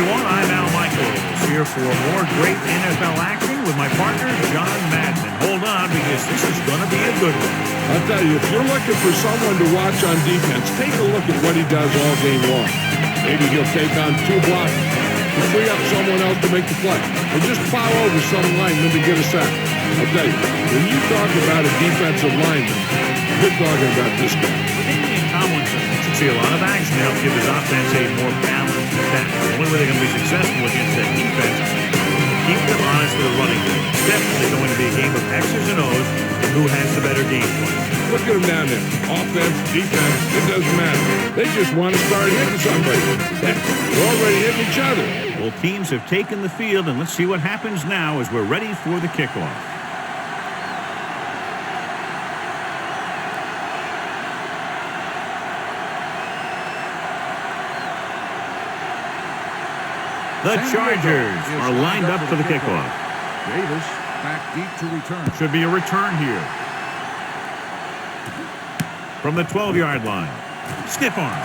everyone. I'm Al Michaels here for more great NFL action with my partner, John Madden. And hold on, because this is going to be a good one. I'll tell you, if you're looking for someone to watch on defense, take a look at what he does all game long. Maybe he'll take on 2 blockers to free up someone else to make the play, or just plow over some lineman to get a sack. I'll tell you, when you talk about a defensive lineman, you're talking about this guy. And Tomlinson should see a lot of action to help give his offense a more balanced attack. The only way they're going to be successful against that defense is to keep them honest with the running game. It's definitely going to be a game of X's and O's and who has the better game plan. Look at them down there. Offense, defense, it doesn't matter. They just want to start hitting somebody. Heck, they're already hitting each other. Both teams have taken the field, and let's see what happens now as we're ready for the kickoff. The Chargers are lined up for the kickoff. Davis back deep to return. Should be a return here. From the 12-yard line. Stiff arm.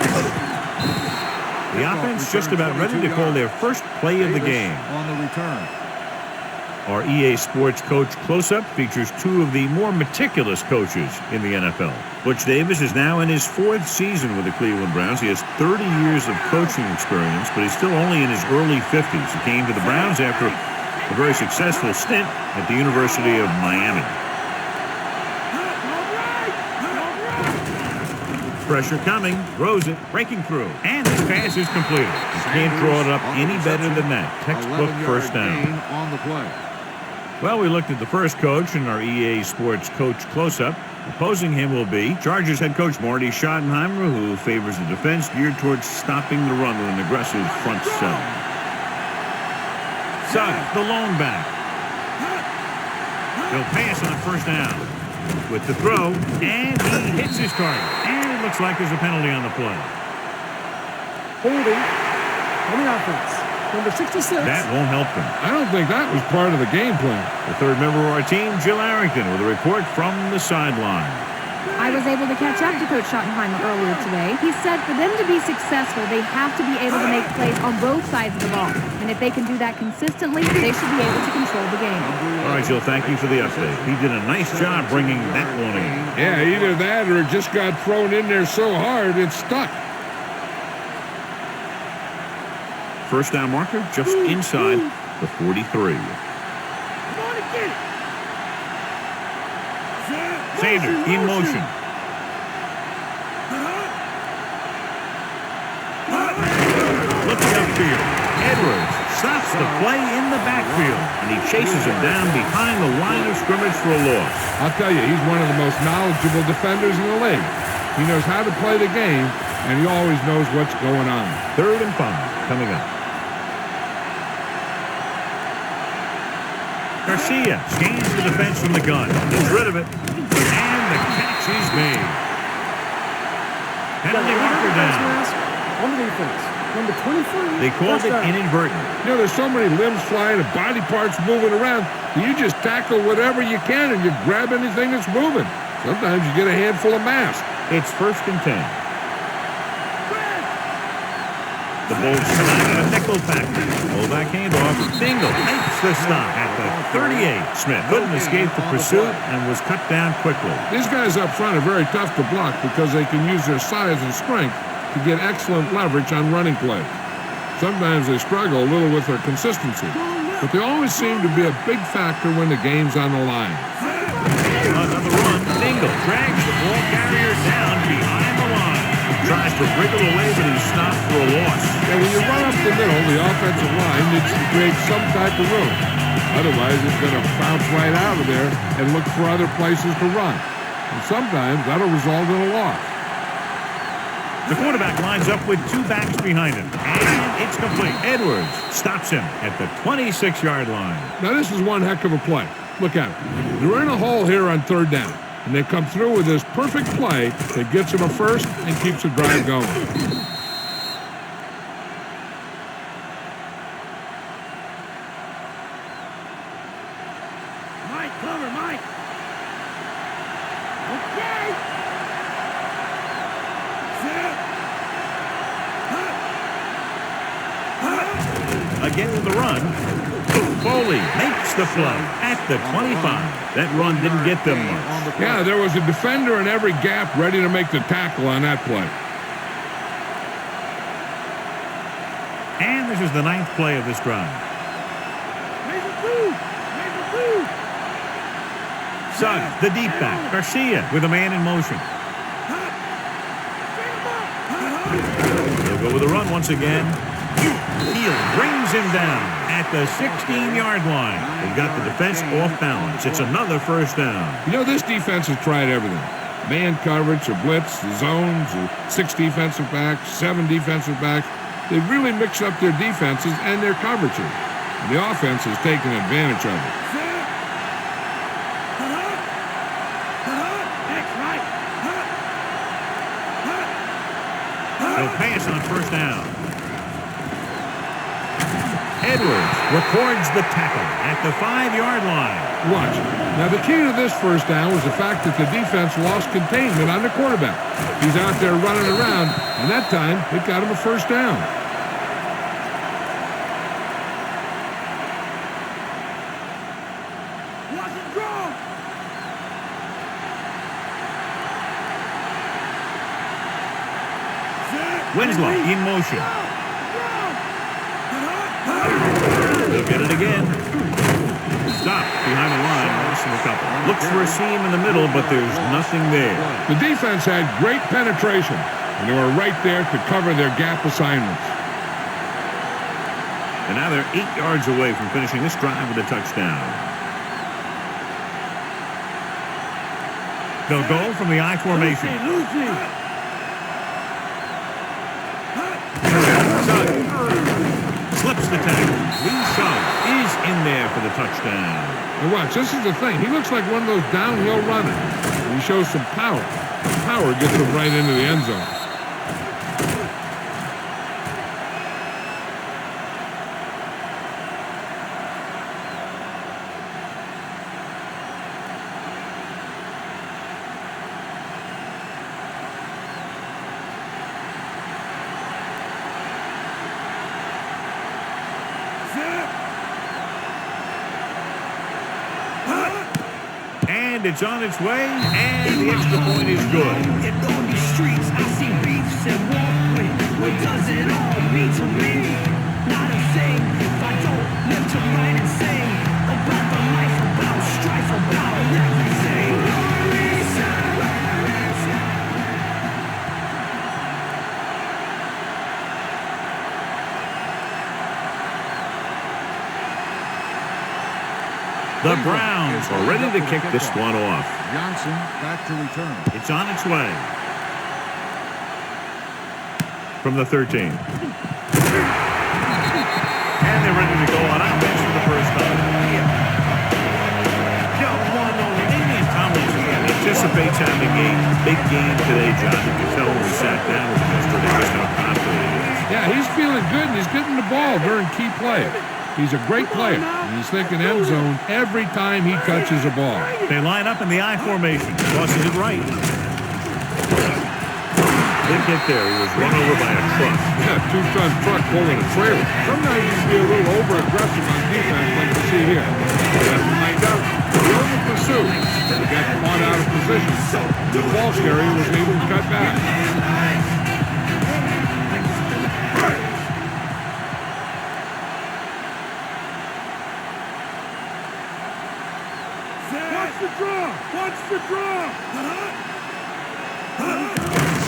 The offense just about ready to call their first play of the game. On the return. Our EA Sports Coach Close-Up features 2 of the more meticulous coaches in the NFL. Butch Davis is now in his 4th season with the Cleveland Browns. He has 30 years of coaching experience, but he's still only in his early 50s. He came to the Browns after a very successful stint at the University of Miami. Pressure coming, throws it, breaking through, and this pass is completed. You can't draw it up any better than that. Textbook first down. On the play. Well, we looked at the first coach in our EA Sports Coach Close-Up. Opposing him will be Chargers head coach Marty Schottenheimer, who favors the defense geared towards stopping the run with an aggressive front seven. Suggs, the lone back. He'll pass on first down with the throw, and he hits his target. And it looks like there's a penalty on the play. Holding on the offense. Number 66. That won't help them. I don't think that was part of the game plan. The third member of our team, Jill Arrington, with a report from the sideline. I was able to catch up to Coach Schottenheimer earlier today. He said for them to be successful, they have to be able to make plays on both sides of the ball. And if they can do that consistently, they should be able to control the game. All right, Jill, thank you for the update. He did a nice job bringing that one in. Yeah, either that or it just got thrown in there so hard it stuck. First down marker just inside the 43. Sanders in motion. Looking upfield. Edwards stops the play in the backfield, and he chases him down behind the line of scrimmage for a loss. I'll tell you, he's one of the most knowledgeable defenders in the league. He knows how to play the game, and he always knows what's going on. 3rd and 5 coming up. Garcia scans the defense from the gun. Gets rid of it. And the catch is made. Penalty marker down. On the defense. Number 23. They called it inadvertent. You know, there's so many limbs flying and body parts moving around. You just tackle whatever you can and you grab anything that's moving. Sometimes you get a handful of mass. It's 1st and 10. The Bulls tonight in a nickel package. Fullback handoff. Dingle makes the stop at the 38. Smith couldn't escape the pursuit and was cut down quickly. These guys up front are very tough to block because they can use their size and strength to get excellent leverage on running plays. Sometimes they struggle a little with their consistency, but they always seem to be a big factor when the game's on the line. Another run. Dingle drags the ball carrier down behind the line. Tries to wriggle away, but he's stopped for a loss. And when you run up the middle, the offensive line needs to create some type of room. Otherwise, it's going to bounce right out of there and look for other places to run. And sometimes that'll result in a loss. The quarterback lines up with 2 backs behind him. And it's complete. Edwards stops him at the 26-yard line. Now, this is one heck of a play. Look at it. They're in a hole here on 3rd down. And they come through with this perfect play that gets them a first and keeps the drive going. Mike, cover, Mike. Okay. again with the run. Foley makes the play at the 25. That run didn't get them much. Yeah, there was a defender in every gap ready to make the tackle on that play. And this is the 9th play of this drive. Suggs, the deep back. Garcia with a man in motion. They'll go with a run once again. Hield brings him down at the 16-yard line. They got the defense off balance. It's another first down. You know, this defense has tried everything. Man coverage, or blitz, the zones, or 6 defensive backs, 7 defensive backs. They've really mixed up their defenses and their coverages. And the offense has taken advantage of it. They'll pass on first down. Edwards records the tackle at the 5-yard line. Watch. Now, the key to this first down was the fact that the defense lost containment on the quarterback. He's out there running around, and that time, it got him a first down. Winslow in motion. They'll get it again. Stop behind the line. Missing a couple. Looks for a seam in the middle, but there's nothing there. The defense had great penetration, and they were right there to cover their gap assignments. And now they're 8 yards away from finishing this drive with a touchdown. They'll go from the I formation. Slips the tackle. Lee Suggs is in there for the touchdown. And watch, this is the thing. He looks like one of those downhill runners. And he shows some power. Power gets him right into the end zone. And it's on its way, and the extra point is good. In all these streets, I see beefs and walk with. What does it all mean to me? Not a thing if I don't live to write and sing about the life, about strife, about everything. The Browns are ready to kick this one off. Johnson back to return. It's on its way. From the 13. And they're ready to go on offense for the first time. Damian Tomlinson anticipates having a big game today, John. You can tell when we sat down with him yesterday just how confident he is. Yeah, he's feeling good, and he's getting the ball during key plays. He's a great player. He's thinking end zone every time he touches a ball. They line up in the I formation. Tosses it right. Didn't get there. He was run over by a truck. Yeah, 2-ton truck pulling a trailer. Sometimes you can be a little over-aggressive on defense like you see here. You have to find out. You're in pursuit. He got caught out of position. The ball carrier was able to cut back.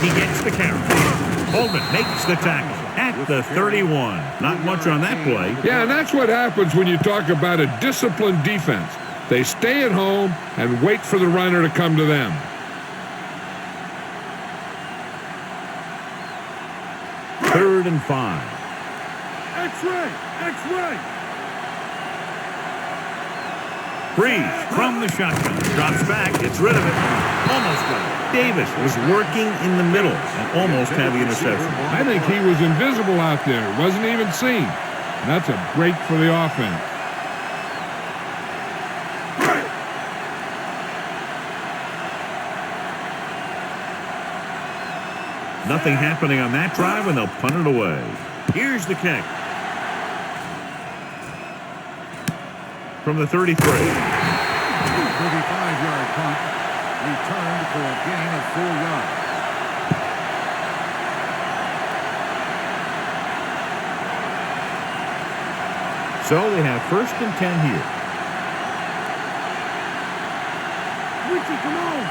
He gets the carry. Holman makes the tackle at the 31. Not much on that play. Yeah, and that's what happens when you talk about a disciplined defense. They stay at home and wait for the runner to come to them. Third and 5. X-ray! X-ray! Breeze from the shotgun. Drops back. Gets rid of it. Almost got it. Davis was working in the middle and almost had the interception. I think he was invisible out there. Wasn't even seen. And that's a break for the offense. Nothing happening on that drive, and they'll punt it away. Here's the kick. from the 33. 35-yard punt. Returned for a gain of 4 yards. So they have 1st and 10 here. Richie, come on.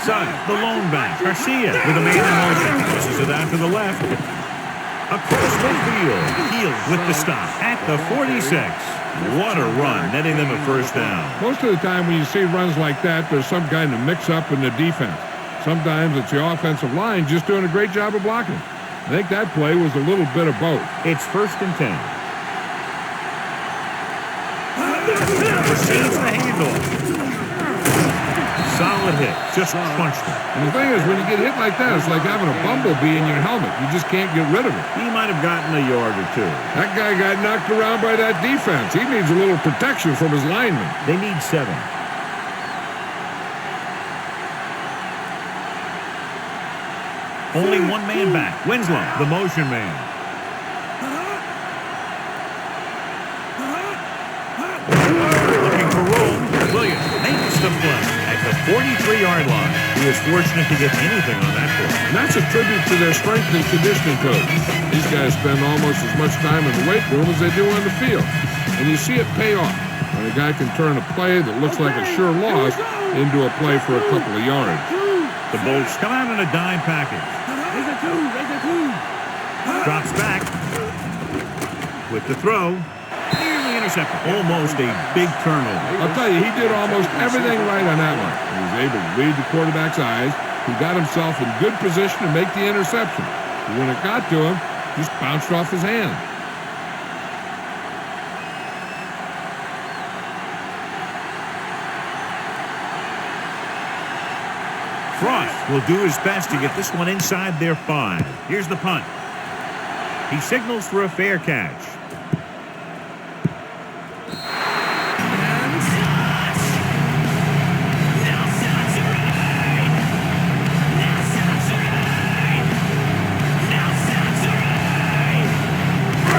Suggs, the lone back. Garcia with a man in motion. Pushes it out to the left. Across the field. Heald with the stop at the 46. What a run, netting them a 1st down. Most of the time when you see runs like that, there's some kind of mix-up in the defense. Sometimes it's the offensive line just doing a great job of blocking. I think that play was a little bit of both. It's 1st and 10. Receives the handoff. Solid hit. Just punched him. And the thing is, when you get hit like that, it's like having a bumblebee in your helmet. You just can't get rid of it. He might have gotten a yard or two. That guy got knocked around by that defense. He needs a little protection from his linemen. They need 7. Only one man back. Winslow, the motion man. Looking for room. Williams makes the play at the 43-yard line. He was fortunate to get anything on that play. And that's a tribute to their strength and conditioning coach. These guys spend almost as much time in the weight room as they do on the field. And you see it pay off when a guy can turn a play that looks like a sure loss into a play for a couple of yards. The Bolts come out in a dime package. Raise a 2. Raise a 2. Drops back with the throw. Nearly intercepted. Almost a big turnover. I'll tell you, he did almost everything right on that one. He was able to read the quarterback's eyes. He got himself in good position to make the interception. But when it got to him, he just bounced off his hand. Frost will do his best to get this one inside their 5. Here's the punt. He signals for a fair catch.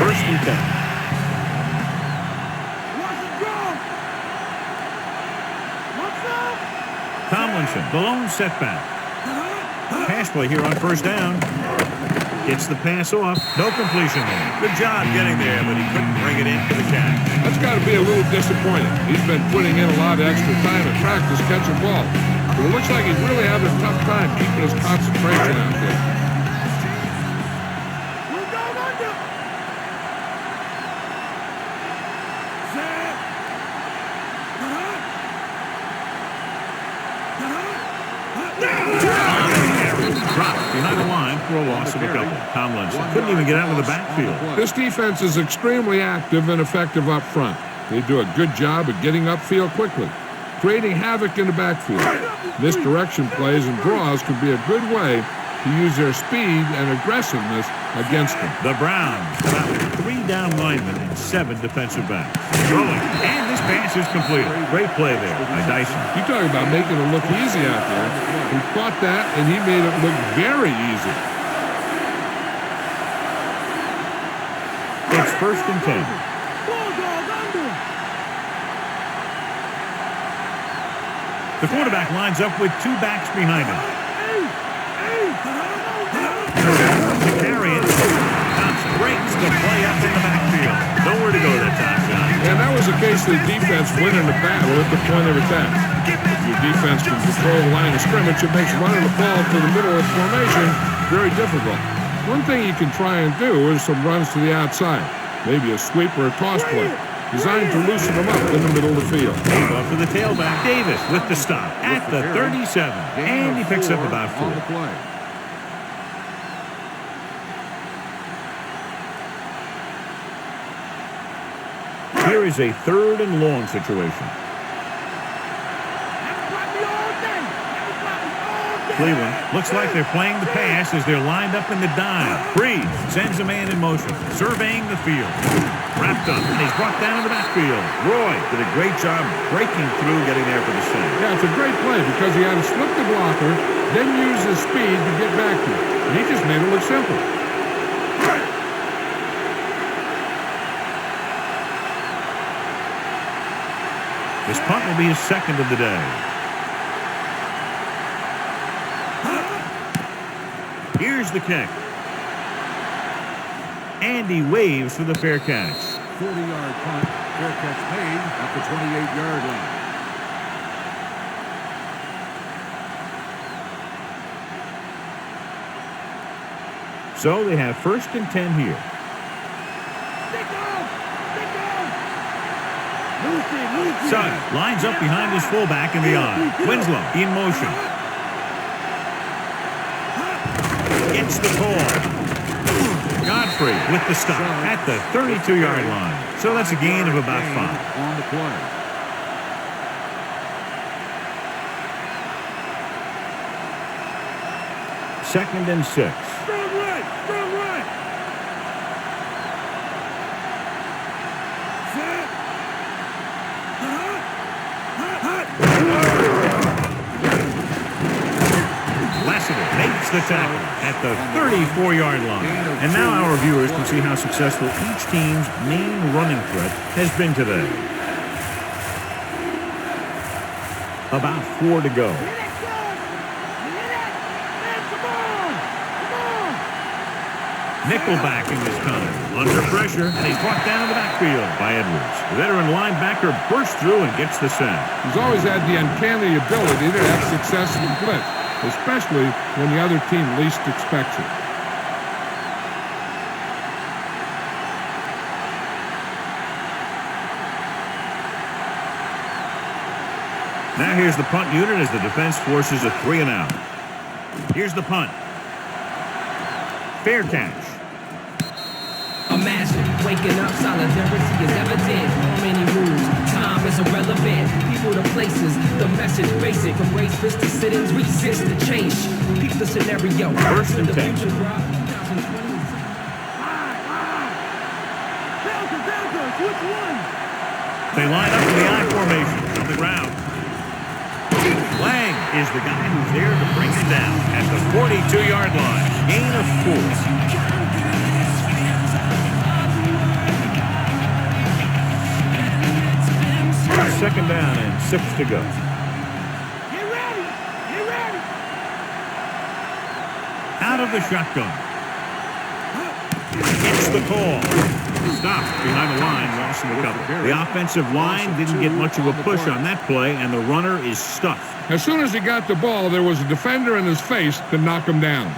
First and 10. Tomlinson, the lone setback. Pass play here on 1st down. Gets the pass off. No completion there. Good job getting there, but he couldn't bring it in for the catch. That's got to be a little disappointing. He's been putting in a lot of extra time in practice catching balls. But it looks like he's really having a tough time keeping his concentration out there. Dropped behind the line for a loss of a couple. Tomlinson couldn't even get out of the backfield. This defense is extremely active and effective up front. They do a good job of getting upfield quickly, creating havoc in the backfield. Misdirection plays and draws can be a good way to use their speed and aggressiveness against them. The Browns come out with 3 down linemen and 7 defensive backs. Throwing, and this pass is completed. Great play there by Dyson. You talk about making it look easy out there. He caught that, and he made it look very easy. It's 1st and 10. The quarterback lines up with 2 backs behind him. To carry it. Thompson breaks the play up in the backfield. Nowhere to go that time, John. And that was the case of the defense winning the battle at the point of attack. If your defense can control the line of scrimmage, it makes running the ball to the middle of the formation very difficult. One thing you can try and do is some runs to the outside. Maybe a sweep or a toss play, designed to loosen them up in the middle of the field. Off to the tailback. Davis with the stop at the 37. And he picks up about 4. Here is a 3rd and long situation. Cleveland looks like they're playing the pass as they're lined up in the dime. Breeze sends a man in motion, surveying the field. Wrapped up, and he's brought down in the backfield. Roy did a great job breaking through, getting there for the save. Yeah, it's a great play because he had to slip the blocker, then use his speed to get back to it. And he just made it look simple. This punt will be his second of the day. Here's the kick. And he waves for the fair catch. 40-yard punt. Fair catch made at the 28-yard line. So they have 1st and 10 here. Sutton lines up behind his fullback in the eye. Winslow in motion. Gets the call. Godfrey with the stop at the 32-yard line. So that's a gain of about 5. On the play. Second and 6. Strong right, strong right. Set. Lassiter makes the tackle at the 34-yard line. And now our viewers can see how successful each team's main running threat has been today. About 4 to go. Nickelback in this time. Under pressure, and he's brought down in the backfield by Edwards. The veteran linebacker bursts through and gets the sack. He's always had the uncanny ability to have success in blitz, especially when the other team least expects it. Now here's the punt unit as the defense forces a 3 and out. Here's the punt. Fair catch. Imagine waking up, solidarity is evident. Many rules, time is irrelevant. People to places, the message basic. From race to sit-ins, resist the change. Peep the scenario. 1st and 10. Which one? They line up in the I formation on the ground. Lang is the guy who's there to bring it down at the 42-yard line. Gain of 4. Second down and 6 to go. Get ready! Get ready! Out of the shotgun. Gets the call. Stopped behind the line, lost in the cover. The offensive line didn't get much of a push on that play, and the runner is stuffed. As soon as he got the ball, there was a defender in his face to knock him down.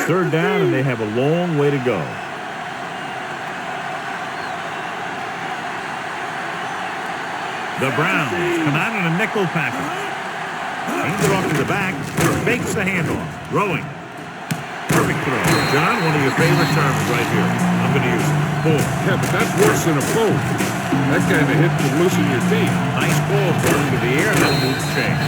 3rd down, and they have a long way to go. The Browns come out in a nickel package. Hands it off to the back. Fakes the handoff. Throwing. Perfect throw. John, one of your favorite terms right here. I'm going to use it. Boom. Yeah, but that's worse than a fool. That kind of hit could loosen your teeth. Nice ball thrown to the air. That'll move the chain.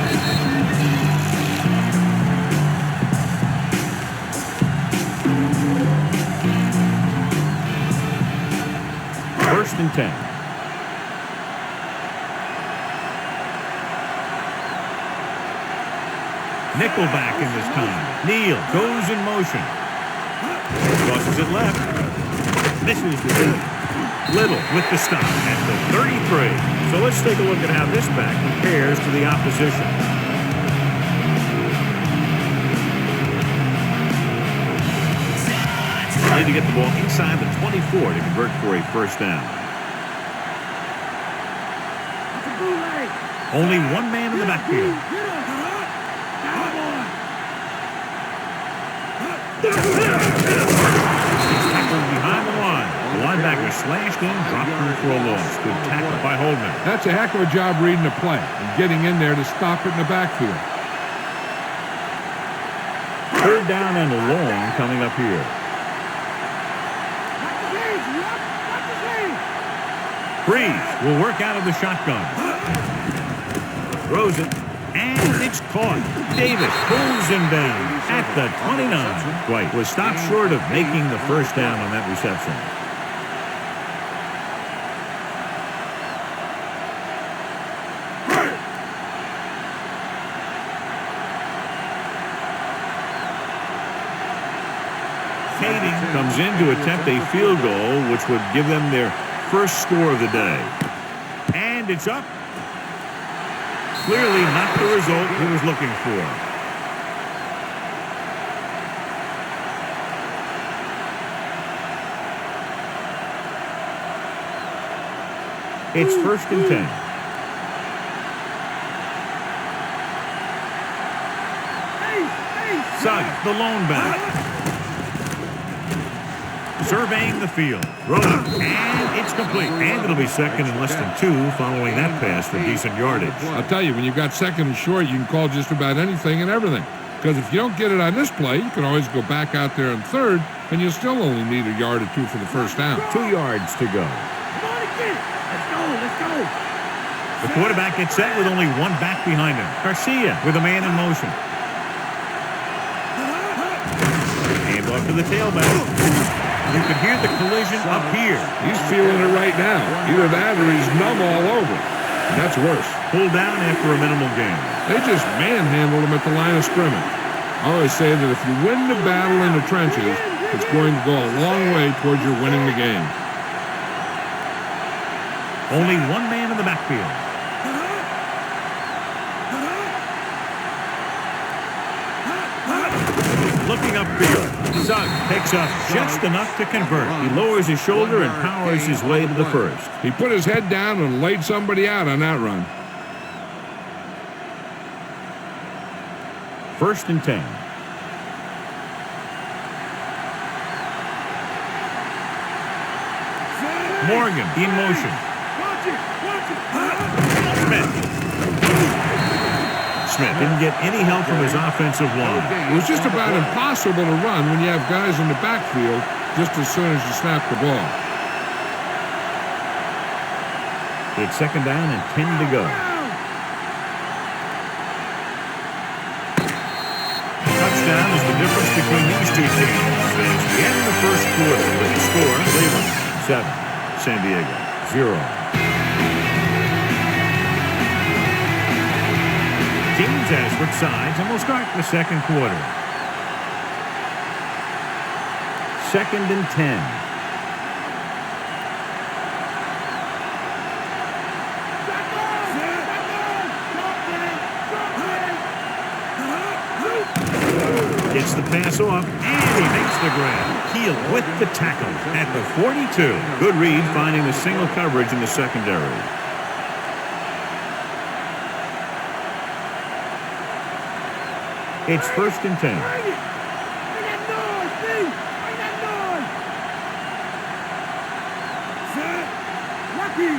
First and 10. Nickelback in this time. Neal goes in motion. Crosses it left. Misses the hit. Little with the stop at the 33. So let's take a look at how this back compares to the opposition. Need to get the ball inside the 24 to convert for a 1st down. Only one man in the backfield. Tackled behind the line. The linebacker slashed in, dropped through for a loss. Good tackle by Holman. That's a heck of a job reading the play and getting in there to stop it in the backfield. 3rd down and long coming up here. Breeze will work out of the shotgun. Throws it, and it's caught. Davis pulls him down at the 29. White was stopped short of making the 1st down on that reception. Kading comes in to attempt a field goal, which would give them their 1st score of the day. And And it's up. Clearly not the result he was looking for. It's 1st and 10. Suggs, the lone back. Surveying the field. Rolling. And it's complete. And it'll be second and less than 2 following that pass for decent yardage. I'll tell you, when you've got second and short, you can call just about anything and everything. Because if you don't get it on this play, you can always go back out there on third, and you'll still only need a yard or 2 for the first down. 2 yards to go. Come on again. Let's go. Let's go. The quarterback gets set with only 1 back behind him. Garcia with a man in motion. Hand off to the tailback. You can hear the collision up here. He's feeling it right now. Either that or he's numb all over. And that's worse. Pulled down after a minimal gain. They just manhandled him at the line of scrimmage. I always say that if you win the battle in the trenches, it's going to go a long way towards your winning the game. Only 1 man in the backfield. Looking upfield. Suggs picks up just enough to convert. He lowers his shoulder and powers his way to the first. He put his head down and laid somebody out on that run. 1st and 10. Morgan in motion. Watch it. Watch it. Smith. Smith didn't get any help from his offensive line. It was just about impossible to run when you have guys in the backfield just as soon as you snap the ball. It's 2nd down and 10 to go. Touchdown is the difference between these 2 teams. It's the end of the 1st quarter with the score, Cleveland 7, San Diego 0. Teams as switch sides, and we'll start the 2nd quarter. 2nd and 10. Gets the pass off, and he makes the grab. Keel with the tackle at the 42. Good read finding the single coverage in the secondary. It's 1st and 10. Bring it. Bring that noise, Steve. Bring that noise. Set. Lucky.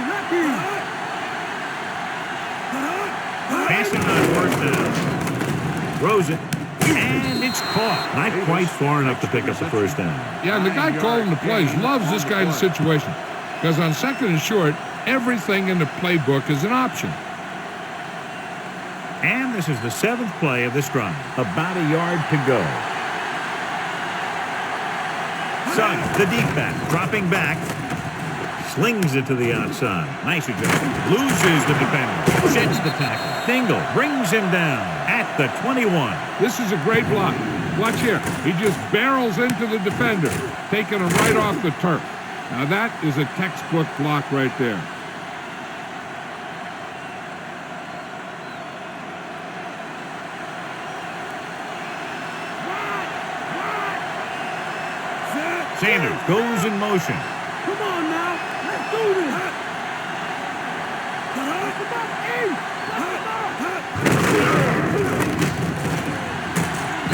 Passing on 1st down. Throws it. And it's caught. Not quite far enough to pick up the 1st down. Yeah, and the guy calling the plays loves this kind of situation. Because on 2nd and short, everything in the playbook is an option. And this is the 7th play of this drive. About a yard to go. Suggs, the deep back, dropping back. Slings it to the outside. Nice adjustment. Loses the defender. Sheds the tackle. Dingle brings him down at the 21. This is a great block. Watch here. He just barrels into the defender, taking him right off the turf. Now that is a textbook block right there. Sanders goes in motion. Come on now. Let's do this.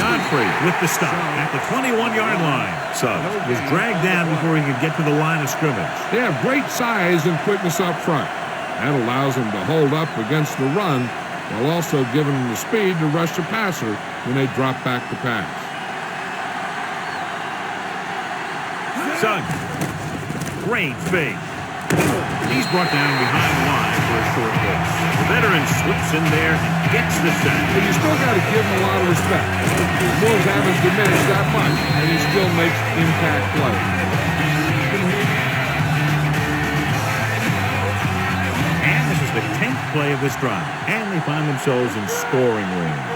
Godfrey with the stop at the 21-yard line. Suggs was dragged down before he could get to the line of scrimmage. They have great size and quickness up front. That allows them to hold up against the run while also giving them the speed to rush the passer when they drop back to pass. Suggs. Great fake. He's brought down behind the line for a short loss. The veteran slips in there and gets the sack. But you still got to give him a lot of respect. His moves haven't diminished that much, and he still makes impact plays. And this is the 10th play of this drive, and they find themselves in scoring range.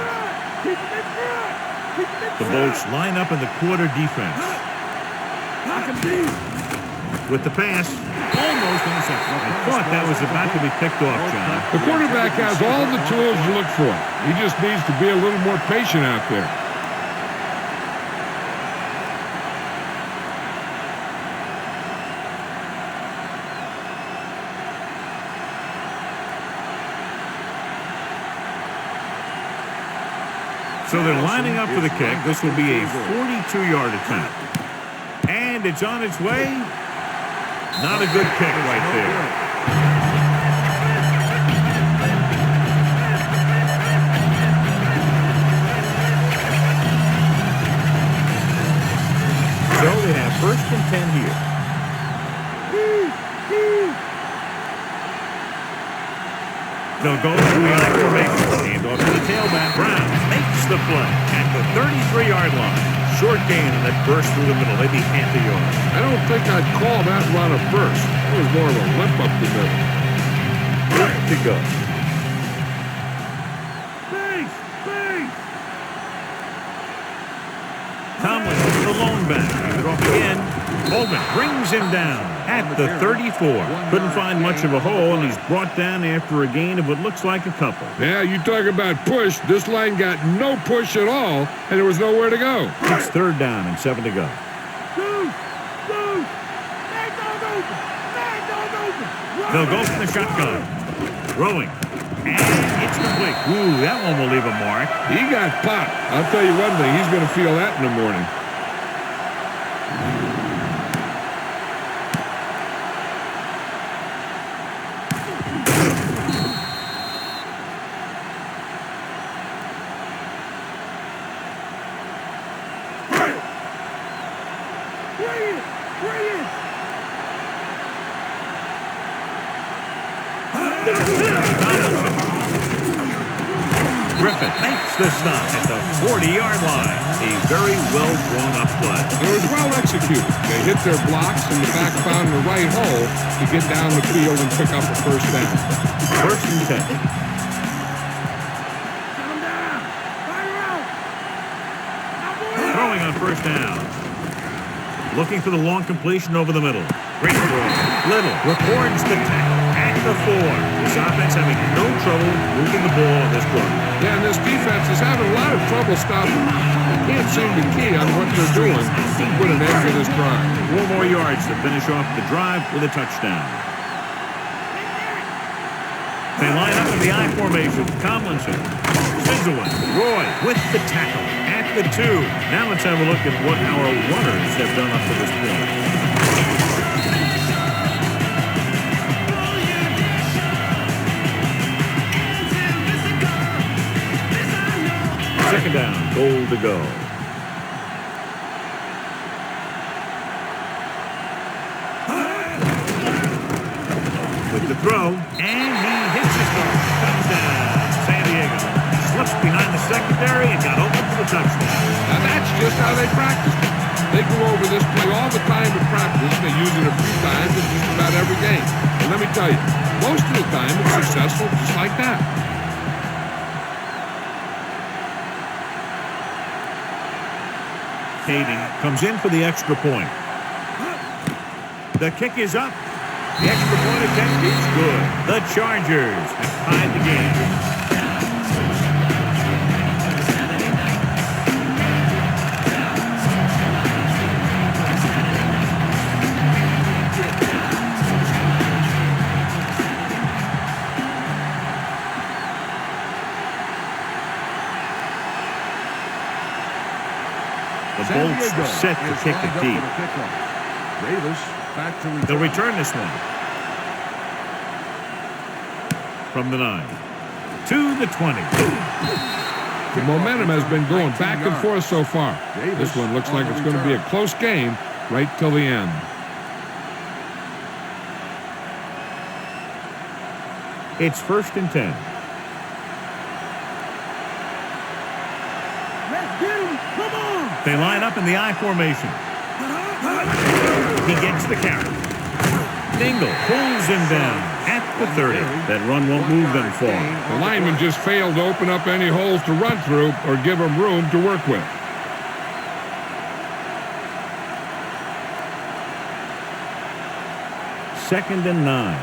The Bolts line up in the quarter defense. with the pass. Almost intercepted. I thought that was about to be picked off, John. The quarterback has all the tools to look for. He just needs to be a little more patient out there. So they're lining up for the kick. This will be a 42-yard attempt. And it's on its way. Not a good kick right there. So they have 1st and 10 here. They'll go to the I formation. Hand off to the tailback. Brown makes the play at the 33-yard line. Short gain and that burst through the middle. Maybe half a yard. I don't think I'd call that run a burst. It was more of a limp up the middle. Good to go. Base! Base! Tomlin is the lone back. He's off again. Holman brings him down at the 34. Couldn't find much of a hole, and he's brought down after a gain of what looks like a couple. Yeah, you talk about push. This line got no push at all, and there was nowhere to go. It's 3rd down and 7 to go. Move! Move! Man dog open! Man dog open! They'll go from the shotgun. Throwing. And it's complete. Ooh, that one will leave a mark. He got popped. I'll tell you one thing. He's going to feel that in the morning. Griffin makes the stop at the 40-yard line. A very well drawn up play. It was well executed. They hit their blocks and the back found the right hole to get down the field and pick up a 1st down. 1st and 10. Shut him down! Fire out! Throwing on 1st down. Looking for the long completion over the middle. Great throw. Little records the tackle at the 4. This offense having no trouble moving the ball on this drive. Yeah, and this defense is having a lot of trouble stopping. They can't seem to key on what they're doing to put an end to this drive. 4 more yards to finish off the drive with a touchdown. They line up in the I formation. Tomlinson spins away. Roy with the tackle at the 2. Now let's have a look at what our runners have done up to this point. 2nd down, goal to go. With the throw, and he hits his mark. Touchdown, San Diego. Slips behind the secondary and got open for the touchdown. Now that's just how they practice. They go over this play all the time in practice. They use it a few times in just about every game. And let me tell you, most of the time it's successful just like that. Kading comes in for the extra point. The kick is up. The extra point attempt is good. The Chargers have tied the game. The Bolts set to kick it deep. Davis back to They'll return this one. From the 9 to the 20. The momentum has been going back and forth so far. This one looks like it's going to be a close game right till the end. It's 1st and 10. Let's get him! Come on! They line up in the I formation. He gets the carry. Dingle pulls him down at the 30. That run won't move them far. The lineman just failed to open up any holes to run through or give him room to work with. 2nd and 9.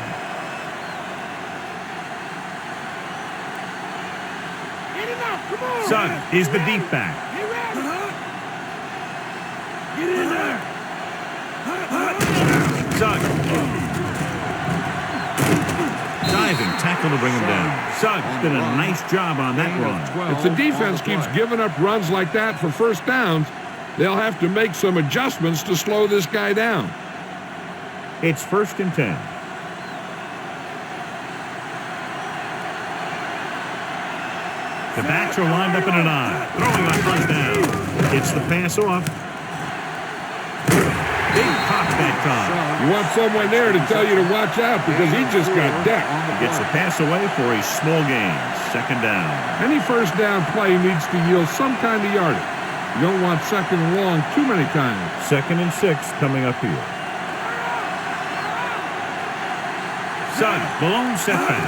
Get him out. Come on. Sugg is the deep back. Get ready. Get in there. Sugg. Diving tackle to bring him down. Sugg did a nice job on that run. If the defense keeps giving up runs like that for first downs, they'll have to make some adjustments to slow this guy down. It's 1st and 10. The backs are lined up in an eye. Throwing on 1st down. Gets the pass off. Big pop that time. You want someone there to tell you to watch out because he just got decked. Gets the pass away for a small gain. 2nd down. Any first down play needs to yield some kind of yardage. You don't want 2nd and long too many times. 2nd and 6 coming up here. Sugg, Malone setback.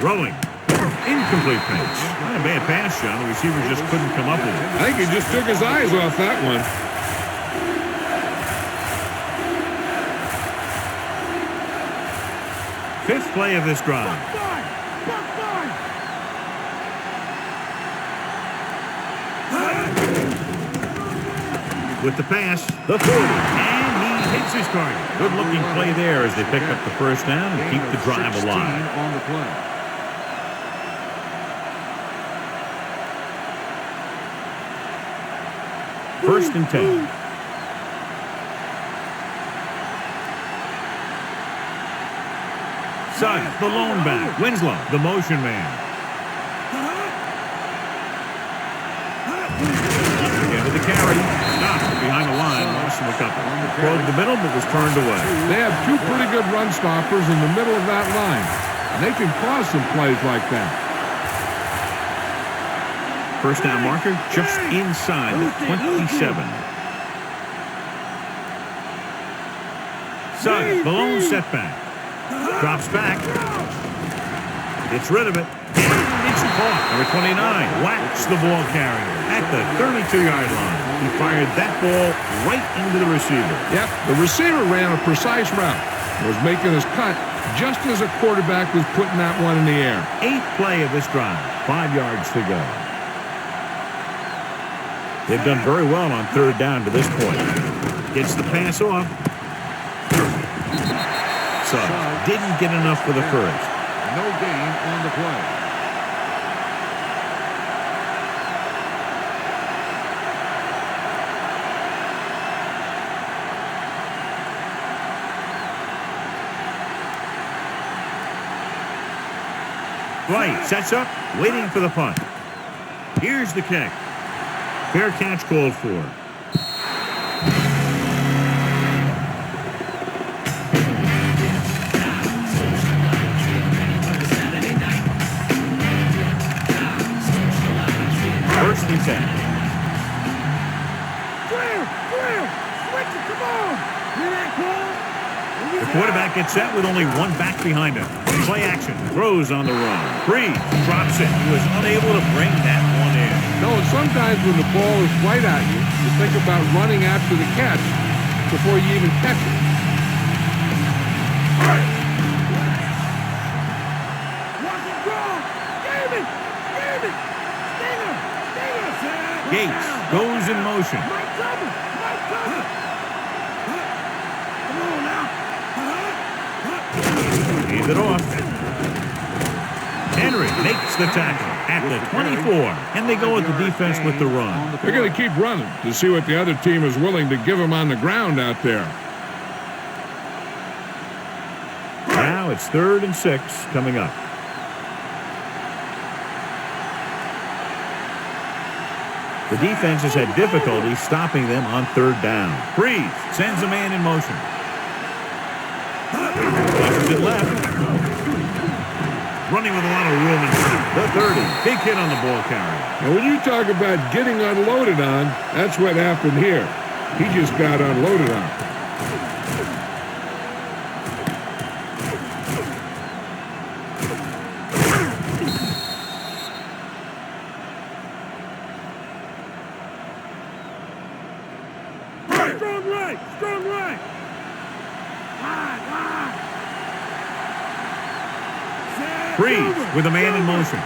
Rolling. Incomplete pass. Not a bad pass, John. The receiver just couldn't come up with it. I think he just took his eyes off that one. Fifth play of this drive. With the pass, the 40, and he hits his target. Good-looking play there as they pick up the 1st down and keep the drive alive. On the play. First and 10. Sugg, the lone back. Winslow, the motion man. Into the carry. Stopped behind the line. Lost him a couple. Probed the middle, but was turned away. They have two pretty good run stoppers in the middle of that line. And they can cause some plays like that. First down marker just inside the 27. Sugg, the lone setback. Drops back. Gets rid of it. It's caught. Number 29 whacks the ball carrier at the 32-yard line. He fired that ball right into the receiver. Yep, the receiver ran a precise route. Was making his cut just as a quarterback was putting that one in the air. 8th play of this drive. 5 yards to go. They've done very well on 3rd down to this point. Gets the pass off. Sugg didn't get enough for the first. No gain on the play. Right, sets up, waiting for the punt. Here's the kick. Fair catch called for. First and 10. Clear! Switch it, come on! Hear that call? The quarterback gets set with only one back behind him. Play action, throws on the run. Breeze drops it. He was unable to bring that one in. No, and sometimes when the ball is right at you, you think about running after the catch before you even catch it. Watch it go! David! Stinger! Gates goes in motion. Mike Thomas! Come on now! Hands it off. Henry makes the tackle at the 24, and they go with the defense with the run. They're going to keep running to see what the other team is willing to give them on the ground out there. Now it's 3rd and 6 coming up. The defense has had difficulty stopping them on 3rd down. Breeze sends a man in motion. Pushes it left. Running with a lot of room in front. The 30. Big hit on the ball carrier. And when you talk about getting unloaded on, that's what happened here. He just got unloaded on. Strong right! Freeze with a man in motion.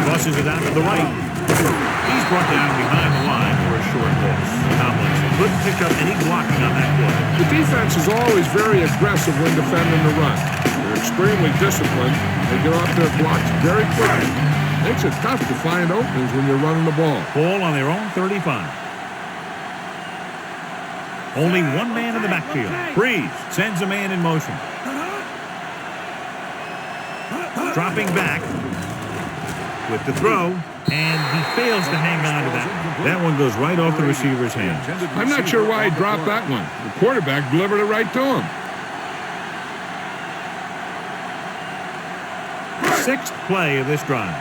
Busses it out to the right. He's brought down behind the line for a short loss. Tomlinson couldn't pick up any blocking on that play. The defense is always very aggressive when defending the run. They're extremely disciplined. They get off their blocks very quickly. Makes it tough to find openings when you're running the ball. Ball on their own 35. Only one man in the backfield. Freeze sends a man in motion. Dropping back with the throw, and he fails to hang on to that. That one goes right off the receiver's hands. I'm not sure why he dropped that one. The quarterback delivered it right to him. Sixth play of this drive.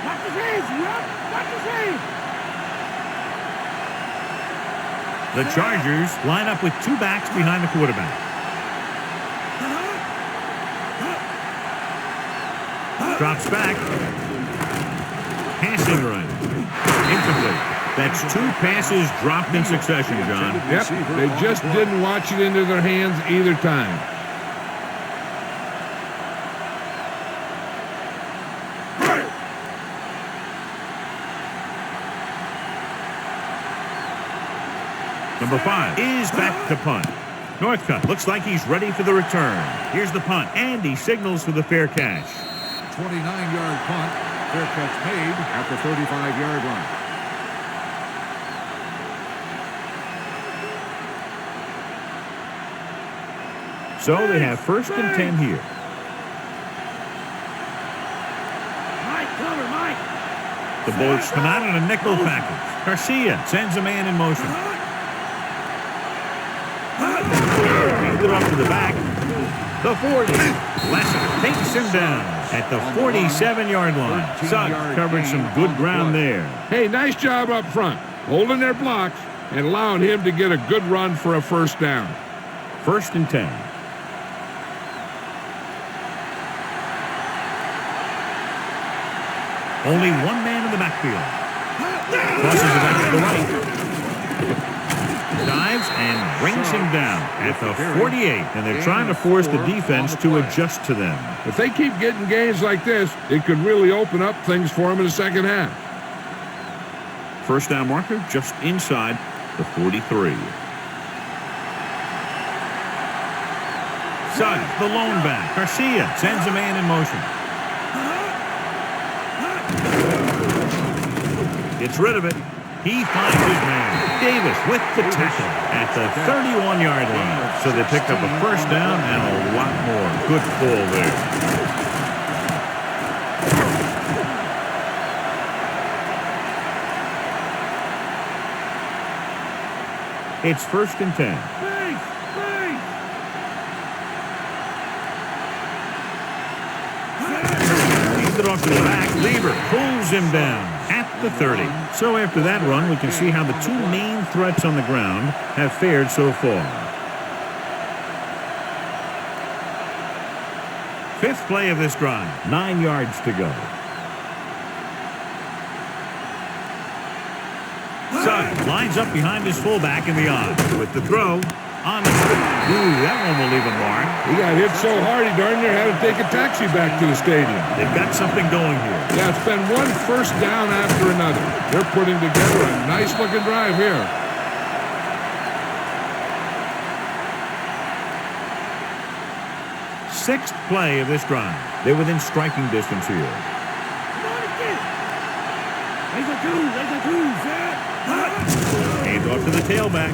Watch his hands, watch his hands. The Chargers line up with two backs behind the quarterback. Drops back. Passing run. Incomplete. That's two passes dropped in succession, John. Yep, they just didn't watch it into their hands either time. Number 5 is back to punt. Northcutt looks like he's ready for the return. Here's the punt, and he signals for the fair catch. 29-yard punt. Fair catch made at the 35-yard line. So they have 1st and 10 here. Mike, cover, Mike. The Bullets come out in a nickel package. Garcia sends a man in motion. Hands it off to the back. The 40. Lassiter takes him down at the 47-yard line. Suggs covered some good ground there. Hey, nice job up front, holding their blocks and allowing him to get a good run for a first down. 1st and 10. Only one man in the backfield. Crosses it back to the right. Dives and brings him down at the 48. And they're trying to force the defense to adjust to them. If they keep getting gains like this, it could really open up things for them in the second half. First down marker just inside the 43. Suggs, the lone back. Garcia sends a man in motion. Gets rid of it. He finds his man. Davis with the tackle at the 31-yard line. So they picked up a first down and a lot more. Good pull there. It's 1st and 10. Leads it off to the back. Lieber pulls him down at the 30. So after that run, we can see how the two main threats on the ground have fared so far. 5th play of this drive. 9 yards to go. Suggs lines up behind his fullback in the odd. With the throw on the street. Ooh, that one will leave a mark. He got hit so hard he darn near had to take a taxi back to the stadium. They've got something going here. Yeah, it's been one first down after another. They're putting together a nice-looking drive here. 6th play of this drive. They're within striking distance here. Come on again. There's a two, Hands off to the tailback.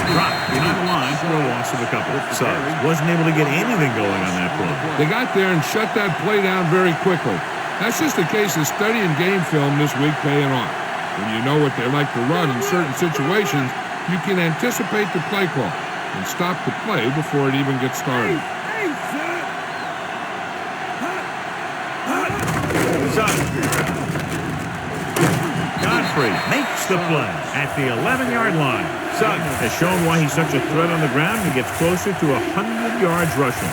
Dropped behind the line for a loss of a couple. Suggs wasn't able to get anything going on that play. They got there and shut that play down very quickly. That's just a case of studying game film this week paying off. When you know what they like to run in certain situations, you can anticipate the play call and stop the play before it even gets started. Godfrey makes the play at the 11-yard line. Suggs has shown why he's such a threat on the ground and gets closer to 100 yards rushing.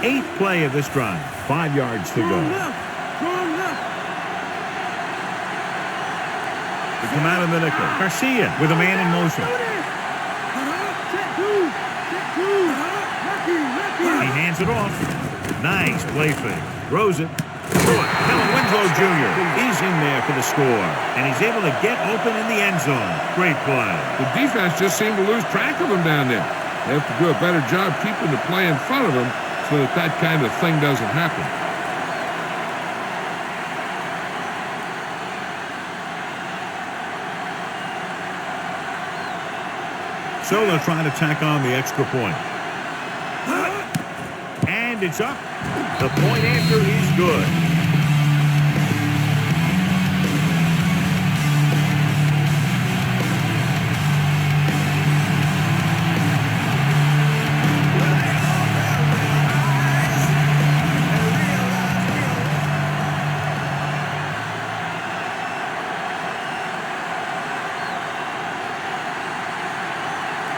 8th play of this drive. 5 yards to go. come out in the nickel. Garcia with a man in motion. He hands it off. Nice play fake. Throws it. Kellen Winslow Jr. He's in there for the score. And he's able to get open in the end zone. Great play. The defense just seemed to lose track of him down there. They have to do a better job keeping the play in front of him so that that kind of thing doesn't happen. So they'll try to tack on the extra point. And it's up. The point after is good.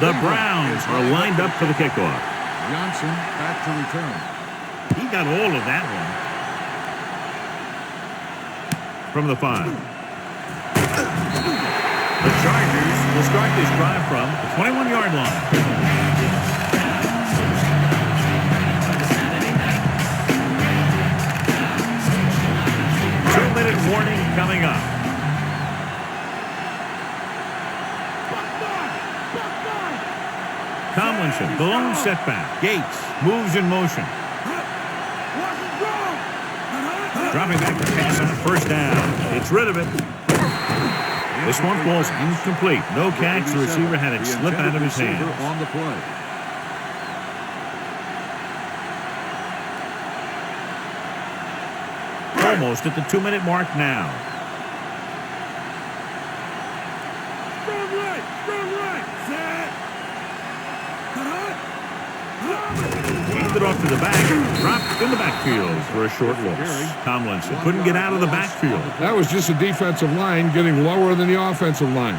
The Browns are lined up for the kickoff. Johnson back to return. He got all of that one. From the 5. The Chargers will start this drive from the 21-yard line. Two-minute warning coming up. Tomlinson, the lone setback. Gates moves in motion. Dropping back to pass on first down. It's rid of it. This one falls incomplete. No catch. The receiver had it slip out of his hands. On the play. Almost at the 2-minute mark now. Handed off to the back, dropped in the backfield for a short loss. Tomlinson couldn't get out of the backfield. That was just a defensive line getting lower than the offensive line.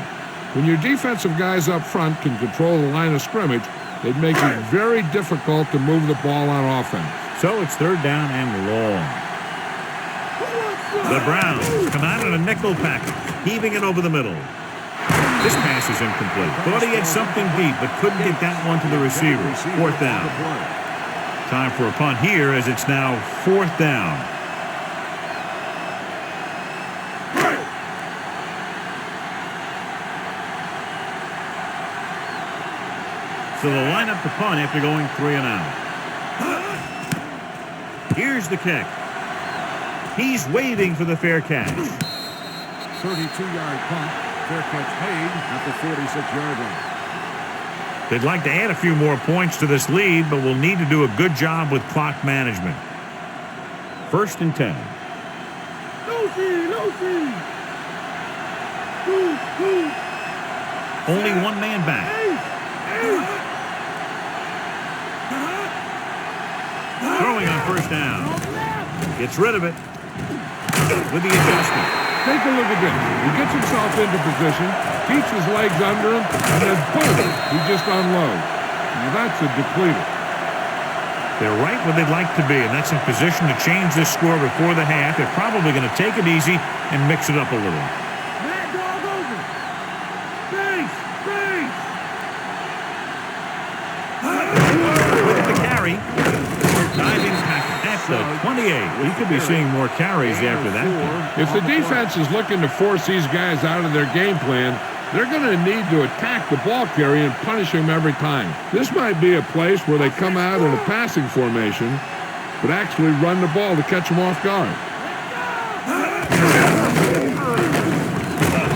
When your defensive guys up front can control the line of scrimmage, it makes it very difficult to move the ball on offense. So it's third down and long. The Browns come out in a nickel package, heaving it over the middle. This pass is incomplete. Thought he had something deep, but couldn't get that one to the receiver. Fourth down. Time for a punt here as it's now fourth down. So they'll line up the punt after going 3 and out. Here's the kick. He's waiting for the fair catch. 32-yard punt. Fair catch made at the 46-yard line. They'd like to add a few more points to this lead, but will need to do a good job with clock management. First and 10. Only one man back. Throwing on first down. Gets rid of it with the adjustment. Take a look at this. He gets himself into position, keeps his legs under him, and then boom, he just unloads. Now that's a depleter. They're right where they'd like to be, and that's in position to change this score before the half. They're probably going to take it easy and mix it up a little. Mad dog over. Base. With the carry. Diving package at the 28. We could be seeing more carries after that. If the defense is looking to force these guys out of their game plan, they're going to need to attack the ball carrier and punish him every time. This might be a place where they come out in a passing formation, but actually run the ball to catch them off guard.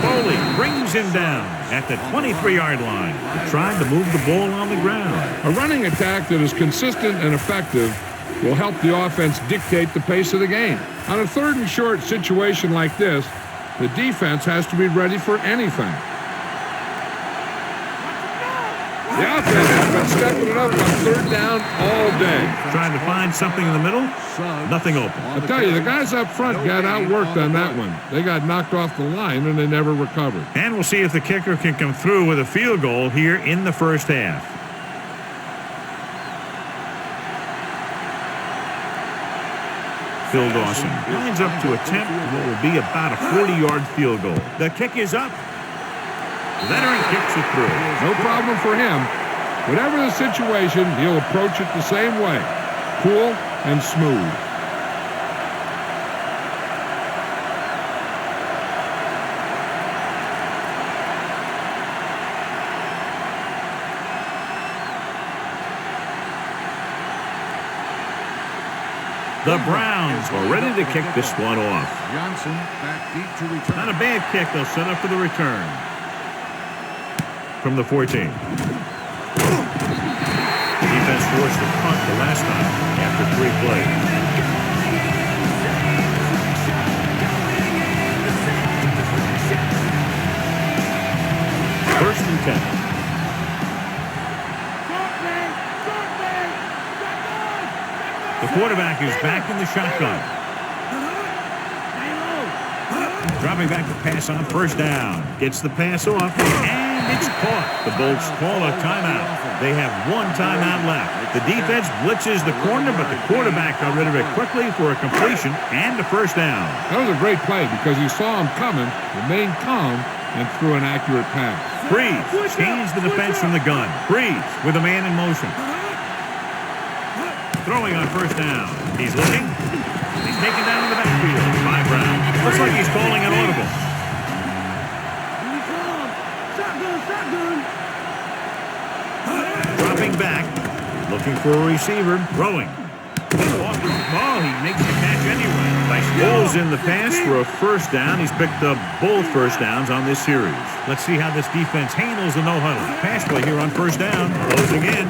Foley brings him down at the 23-yard line, trying to move the ball on the ground. A running attack that is consistent and effective will help the offense dictate the pace of the game. On a third and short situation like this, the defense has to be ready for anything. The offense has been stepping it up on third down all day. Trying to find something in the middle. Nothing open. I'll tell you, the guys up front got outworked on that one. They got knocked off the line and they never recovered. And we'll see if the kicker can come through with a field goal here in the first half. Phil Dawson lines up to attempt what will be about a 40-yard field goal. The kick is up. The veteran kicks it through. No problem for him. Whatever the situation, he'll approach it the same way. Cool and smooth. The Browns are ready to kick this one off. Johnson back deep to return. Not a bad kick. They'll set up for the return. From the 14. Defense forced a punt the last time after 3 plays. First and 10. The quarterback is back in the shotgun. Dropping back to pass on first down. Gets the pass off, and it's caught. The Bolts call a timeout. They have 1 timeout left. The defense blitzes the corner, but the quarterback got rid of it quickly for a completion and a first down. That was a great play because he saw him coming, remained calm, and threw an accurate pass. Breeze changes the defense from the gun. Breeze with a man in motion. Throwing on first down. He's looking. He's taken down in the backfield by Brown. Looks like he's calling an audible. Dropping back. Looking for a receiver. Throwing. Oh, he makes the catch anyway. Pulls in the pass for a first down. He's picked up both first downs on this series. Let's see how this defense handles the no-huddle. Pass play here on first down. Closing in.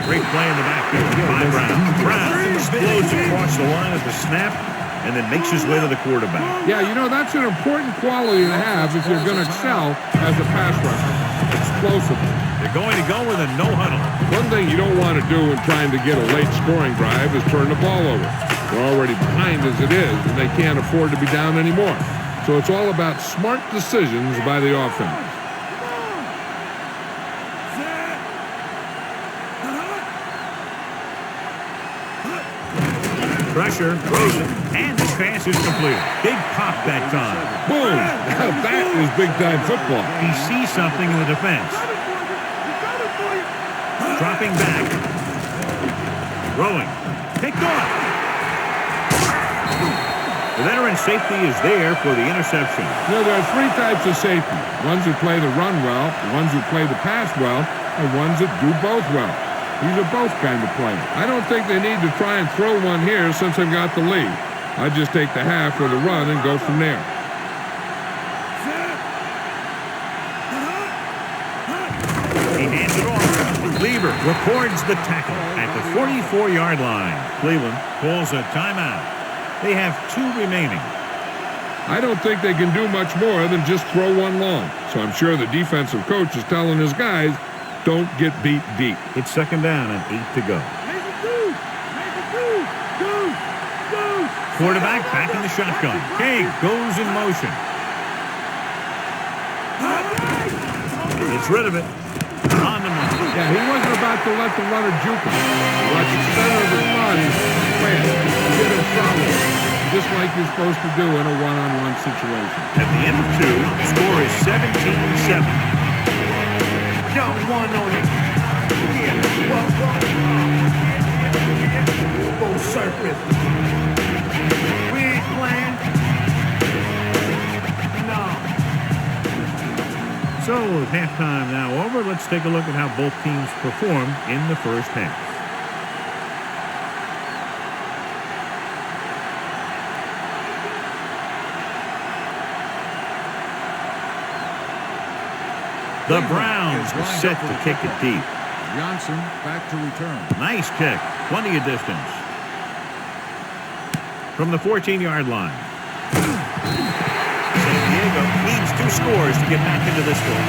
Great play in the backfield by Brown. Brown explodes across the line at the snap and then makes his way to the quarterback. Yeah, you know, that's an important quality to have if you're going to excel as a pass rusher. Explosive. They're going to go with a no-huddle. One thing you don't want to do when trying to get a late scoring drive is turn the ball over. They're already behind as it is, and they can't afford to be down anymore. So it's all about smart decisions by the offense. Pressure, throws it, and this pass is complete. Big pop that time. Boom! Now that is big-time football. He sees something in the defense. Dropping back. Throwing. Picked off. The veteran safety is there for the interception. You know, there are 3 types of safety. Ones who play the run well, the ones who play the pass well, and ones that do both well. These are both kind of players. I don't think they need to try and throw one here since they've got the lead. I just take the half or the run and go from there. He hands it off. Lever records the tackle at the 44-yard line. Cleveland calls a timeout. They have 2 remaining. I don't think they can do much more than just throw one long. So I'm sure the defensive coach is telling his guys, don't get beat deep. It's second down and 8 to go. Quarterback back in the shotgun. King goes in motion. Gets rid of it. On the mark. Yeah, he wasn't about to let the runner juke him. He let the center of his body slam. Get him solid. Just like you're supposed to do in a one-on-one situation. At the end of 2, the score is 17-7. Don't want on it. Yeah, full surface. We ain't playing. No. So, with halftime now over, let's take a look at how both teams performed in the first half. The Browns are set to kick it deep. Johnson back to return. Nice kick. Plenty of distance. From the 14-yard line. San Diego needs 2 scores to get back into this one.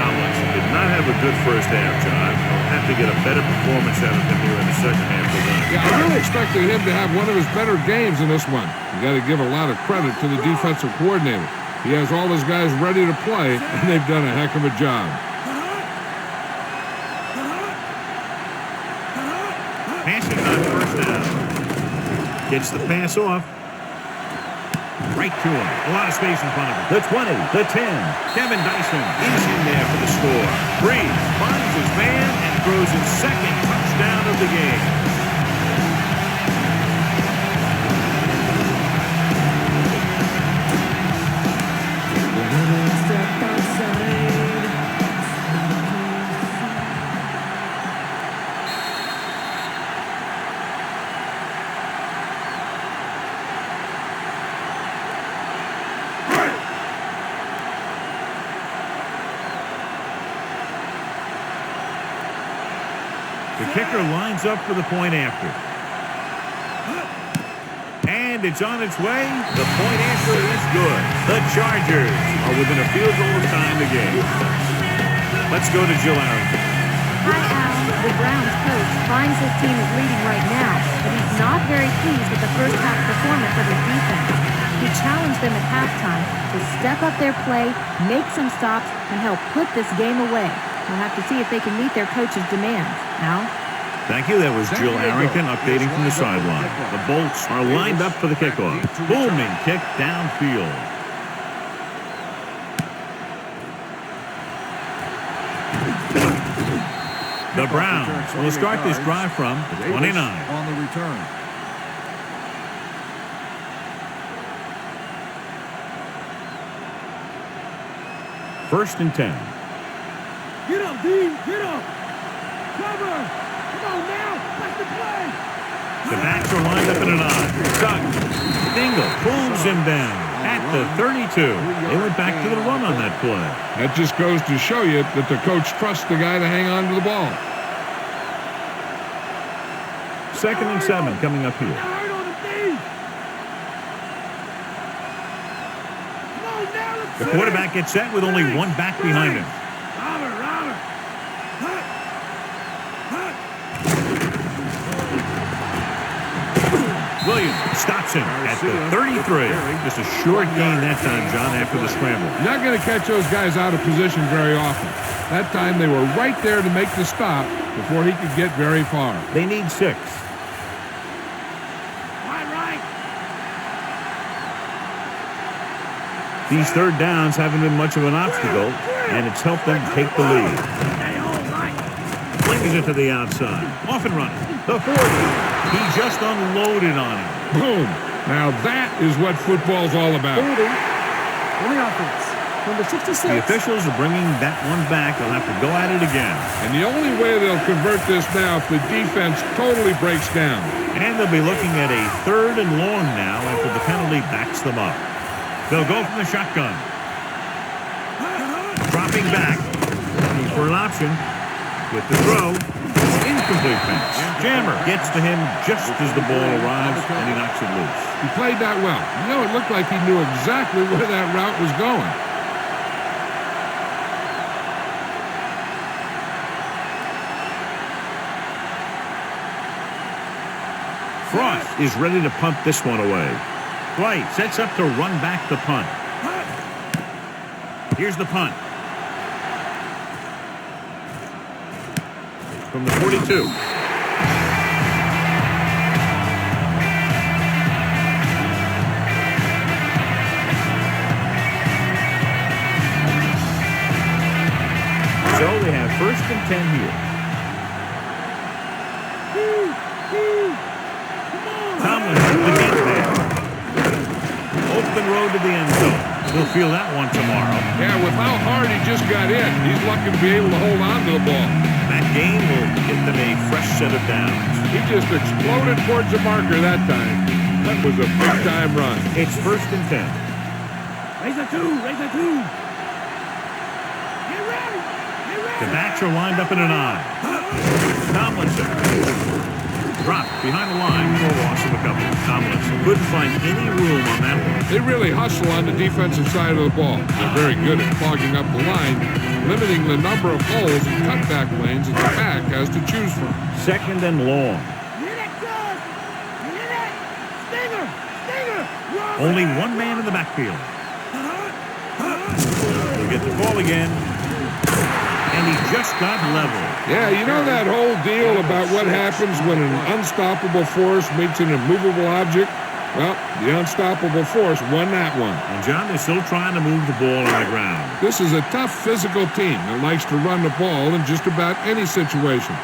Tomlinson did not have a good first half, John. He'll have to get a better performance out of him here in the second half of the game. Yeah, I really expected him to have one of his better games in this one. You got to give a lot of credit to the defensive coordinator. He has all his guys ready to play, and they've done a heck of a job. Passing on first down. Gets the pass off. Right to him. A lot of space in front of him. The 20, the 10. Kevin Dyson is in there for the score. Breeze finds his man and throws his second touchdown of the game. The kicker lines up for the point after. And it's on its way. The point after is good. The Chargers are within a field goal of time to game. Let's go to Jill Arrington. Hi, Al. The Browns coach finds his team is leading right now, but he's not very pleased with the first half performance of his defense. He challenged them at halftime to step up their play, make some stops, and help put this game away. We'll have to see if they can meet their coach's demands. Al? Thank you. That was Jill Arrington updating from the sideline. The Bolts are lined up for the kickoff. Booming kick downfield. The Browns will start this drive from the 29. On the return. First and 10. Get up, D. Get up. Cover. Come on now. Let's the play. The backs are lined up in an I. Suggs. Dingle pulls him down at the 32. They went back to the run on that play. That just goes to show you that the coach trusts the guy to hang on to the ball. Second and 7 coming up here. Hard on the D. Come on now. Let's The quarterback gets set with only one back behind him. Robert. Williams stops him at the 33. Just a short gain that time, John, after the scramble. You're not going to catch those guys out of position very often. That time they were right there to make the stop before he could get very far. They need 6. Right. These third downs haven't been much of an obstacle, and it's helped them take the lead. Stay all right. Flings it to the outside. Off and running. The 40. He just unloaded on him. Boom. Now that is what football's all about. On the offense. Number 66. The officials are bringing that one back. They'll have to go at it again. And the only way they'll convert this now if the defense totally breaks down. And they'll be looking at a 3rd and long now after the penalty backs them up. They'll go from the shotgun. Dropping back. Looking for an option. With the throw. Incomplete pass. Jammer gets to him just as the ball arrives, and he knocks it loose. He played that well. You know, it looked like he knew exactly where that route was going. Frost is ready to punt this one away. White sets up to run back the punt. Here's the punt. From the 42. So they have first and 10 here. Tomlinson again there. Open road to the end zone. He'll feel that one tomorrow. Yeah, with how hard he just got in, he's lucky to be able to hold on to the ball. That game will get them a fresh set of downs. He just exploded towards the marker that time. That was a big-time run. It's first and 10. Raise the 2. Get ready. The backs are lined up in an I. Tomlinson. Dropped behind the line for a loss of a couple. Tomlinson couldn't find any room on that one. They really hustle on the defensive side of the ball. They're very good at clogging up the line, limiting the number of holes and cutback lanes that the back has to choose from. Second and long. Hit it, Gus. Hit it. Stinger. Only one man in the backfield. He'll get the ball again. And he just got level. Yeah, you know that whole deal about what happens when an unstoppable force meets an immovable object? Well, the unstoppable force won that one. And, John, they're still trying to move the ball on the ground. This is a tough physical team that likes to run the ball in just about any situation.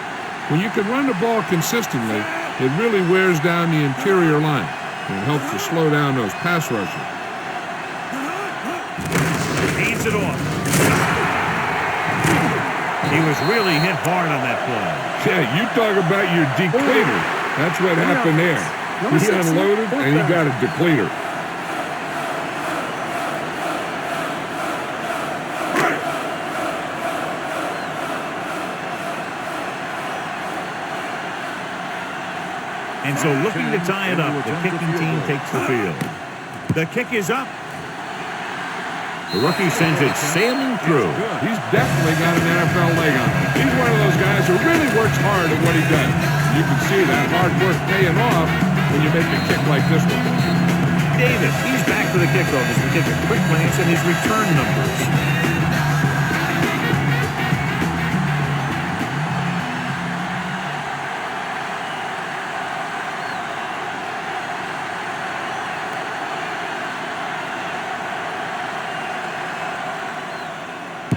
When you can run the ball consistently, it really wears down the interior line. And it helps to slow down those pass rushers. Hands it off. He was really hit hard on that play. Yeah, you talk about your depleter. That's what happened there. He unloaded and he got a depleter. And so looking to tie it up, the kicking team takes the field. The kick is up. The rookie sends it sailing through. He's definitely got an NFL leg on him. He's one of those guys who really works hard at what he does. You can see that hard work paying off when you make a kick like this one. Davis, he's back for the kickoff as we take a quick glance at his return numbers.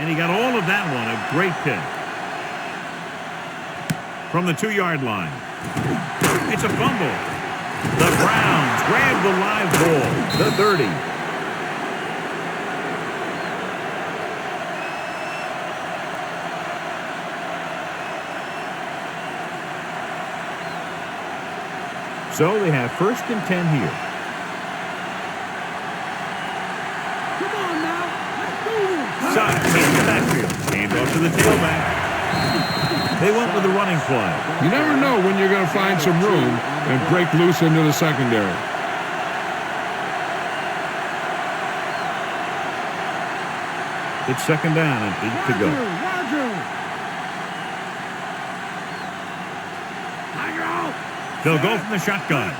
And he got all of that one, a great pick. From the 2-yard line. It's a fumble. The Browns grab the live ball. The 30. So they have 1st and 10 here. Come on now. Let's do this. Side in the backfield. Hand off to the tailback. They went with the running play. You never know when you're going to find some room and break loose into the secondary. It's 2nd down and 8 to go. They'll go from the shotgun.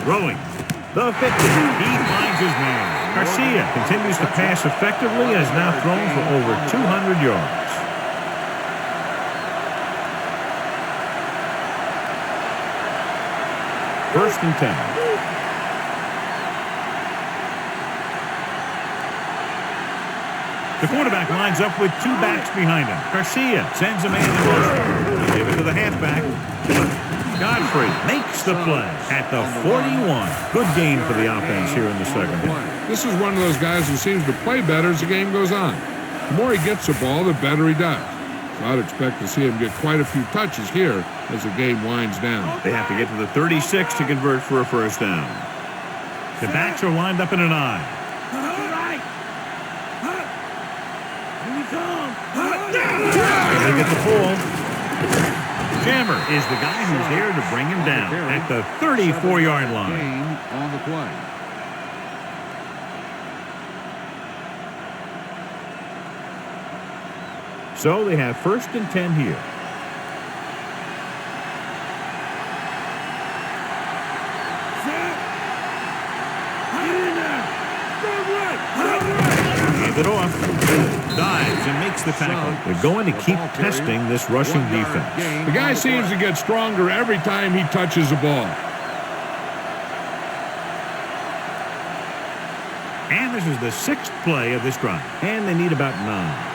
Throwing. The 50. He finds his man. Garcia continues to pass effectively and has now thrown for over 200 yards. First and 10. The quarterback lines up with 2 backs behind him. Garcia sends a man in motion. Give it to the halfback. Godfrey makes the play at the 41. Good gain for the offense here in the second half. This is one of those guys who seems to play better as the game goes on. The more he gets the ball, the better he does. So I'd expect to see him get quite a few touches here as the game winds down. They have to get to the 36 to convert for a first down. The backs are lined up in an I. They get the ball. Jammer is the guy who's there to bring him down at the 34-yard line. Gain on the play. So they have 1st and 10 here. Hands it off. Dives and makes the tackle. They're going to keep testing this rushing defense. The guy seems to get stronger every time he touches the ball. And this is the 6th play of this drive. And they need about 9.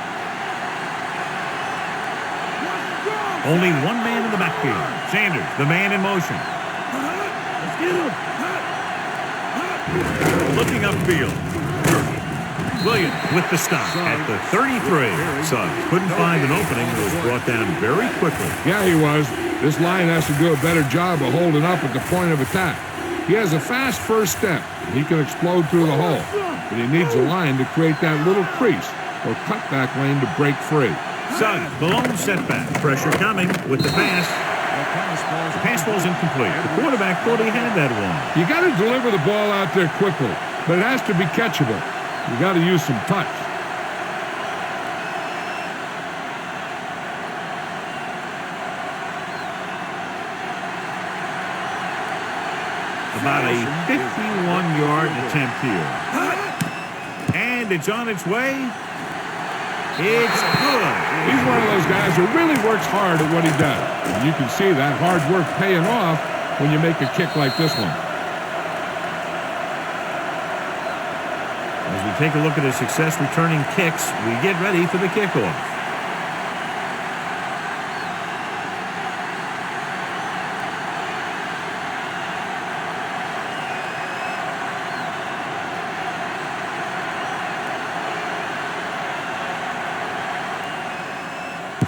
Only one man in the backfield. Sanders, the man in motion. Let's get him. Looking upfield. Williams with the stop at the 33. Suggs couldn't find an opening and was brought down very quickly. Yeah, he was. This line has to do a better job of holding up at the point of attack. He has a fast first step. He can explode through the hole. But he needs a line to create that little crease or cutback lane to break free. Suggs, the lone setback. Pressure coming with the pass. The pass ball's incomplete. The quarterback thought he had that one. You got to deliver the ball out there quickly, but it has to be catchable. You got to use some touch. About a 51-yard attempt here. And it's on its way. It's good. He's one of those guys who really works hard at what he does. And you can see that hard work paying off when you make a kick like this one. we take a look at his success returning kicks, we get ready for the kickoff.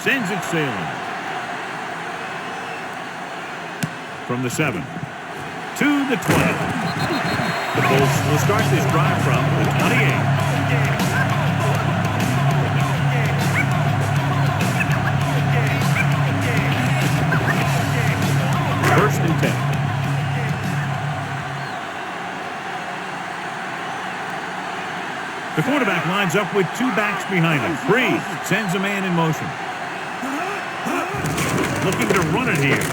Sends it sailing. From the 7 to the 20. The Bolts will start this drive from the 28. First and 10. The quarterback lines up with two backs behind him. Breeze sends a man in motion. Looking to run it here.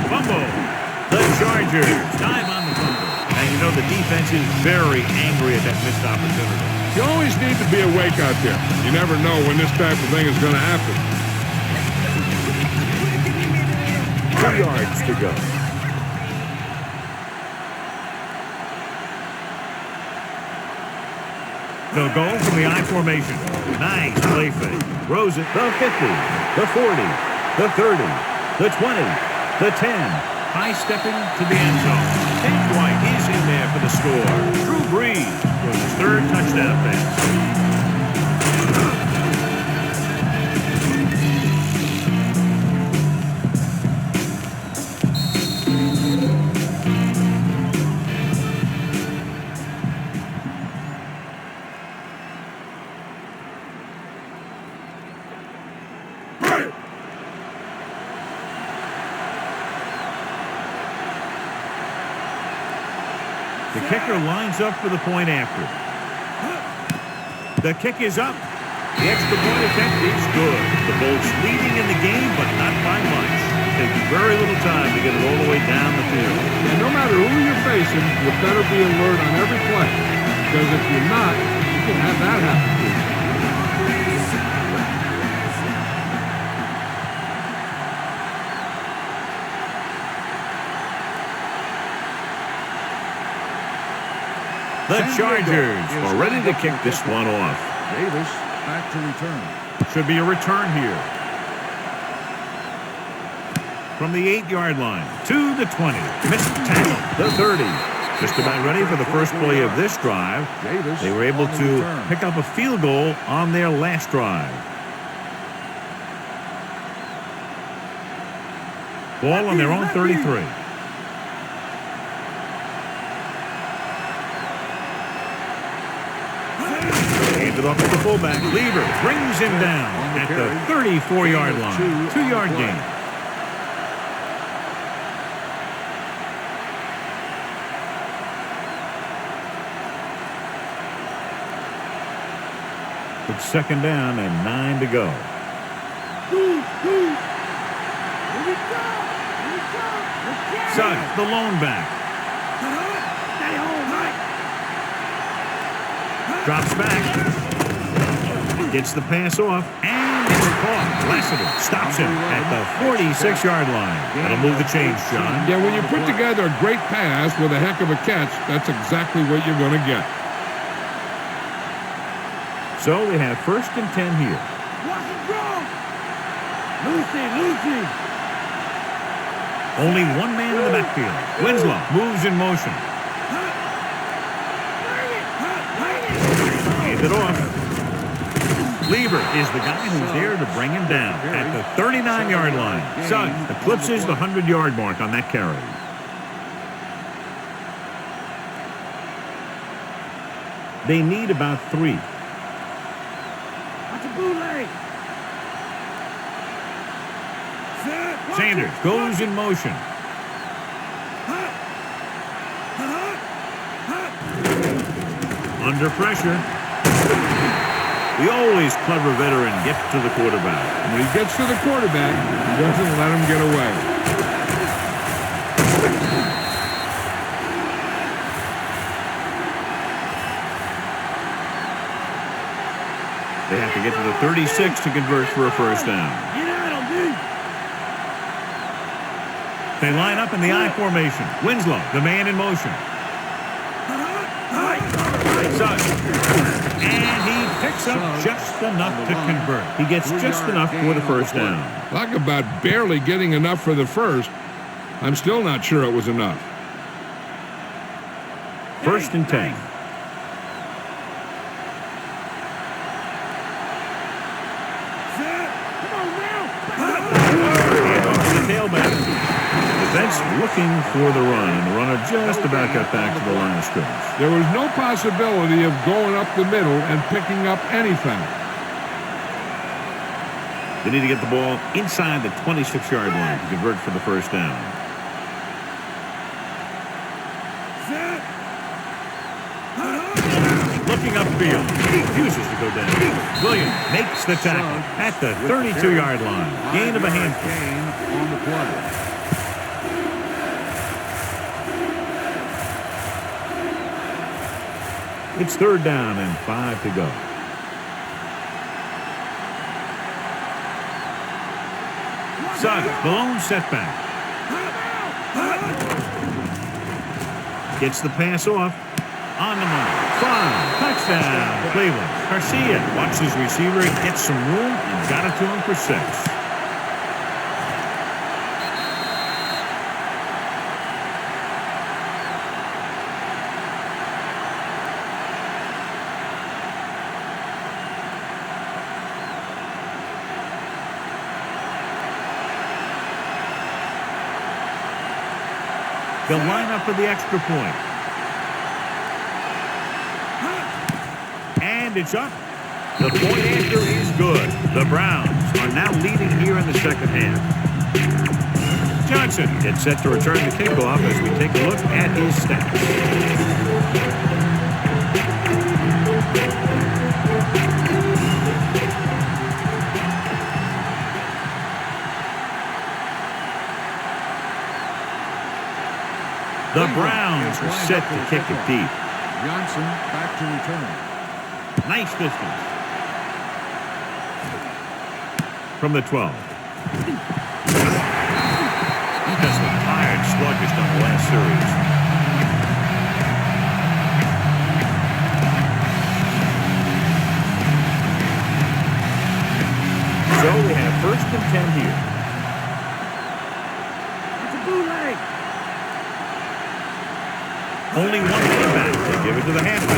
Fumble. The Chargers dive on the fumble. And you know the defense is very angry at that missed opportunity. You always need to be awake out there. You never know when this type of thing is going to happen. 2 yards to go. They'll go from the I formation. Nice play fake. Throws it. The 50, the 40, the 30, the 20, the 10. High stepping to the end zone. Tate White is in there for the score. Drew Brees for his third touchdown pass. The kicker lines up for the point after. The kick is up. The extra point attempt is good. The Bolts leading in the game, but not by much. Takes very little time to get it all the way down the field. And no matter who you're facing, you better be alert on every play. Because if you're not, you can have that happen to you. The Chargers are ready to kick this one off. Davis back to return. Should be a return here. From the 8-yard line to the 20. Missed tackle. The 30. Just about ready for the first play of this drive. They were able to pick up a field goal on their last drive. Ball on their own 33. Handed off at the fullback. Lever brings him down at the 34-yard line. 2-yard gain. It's second down and 9 to go. Suggs, the lone back. Drops back. Gets the pass off. And it's caught. Lassiter stops him at the 46-yard line. That'll move the change, John. Yeah, when you put together a great pass with a heck of a catch, that's exactly what you're going to get. So they have first and 10 here. Watch it go! Lucy! Only one man in the backfield. Winslow moves in motion. Hands it off. Lever is the guy who's there to bring him down at the 39-yard line. Suggs eclipses the 100-yard mark on that carry. They need about 3. Sanders goes in motion. Under pressure. The always clever veteran gets to the quarterback. When he gets to the quarterback, he doesn't let him get away. They have to get to the 36 to convert for a first down. They line up in the I formation. Winslow, the man in motion. And he picks up just enough to convert. He gets just enough for the first down. Talk about barely getting enough for the first. I'm still not sure it was enough. 1st and 10. Tailback. Defense looking for the run, and the runner just about got back to the line of scrimmage. There was no possibility of going up the middle and picking up anything. They need to get the ball inside the 26-yard line to convert for the first down. Looking upfield. He refuses to go down. Williams makes the tackle at the 32-yard line. Gain of a handful. Gain on the play. It's 3rd down and 5 to go. Suggs, the lone setback. Gets the pass off. On the money. 5. Touchdown. Cleveland. Garcia watches his receiver, gets some room, and got it to him for 6. They'll line up for the extra point. And it's up. The point after is good. The Browns are now leading here in the second half. Johnson gets set to return the kickoff as we take a look at his stats. The Browns are set to kick it deep. Johnson back to return. Nice distance. From the 12. He has been tired, sluggish on the last series. So we have 1st and 10 here. It's a bootleg. Only one man back. They give it to the halfback.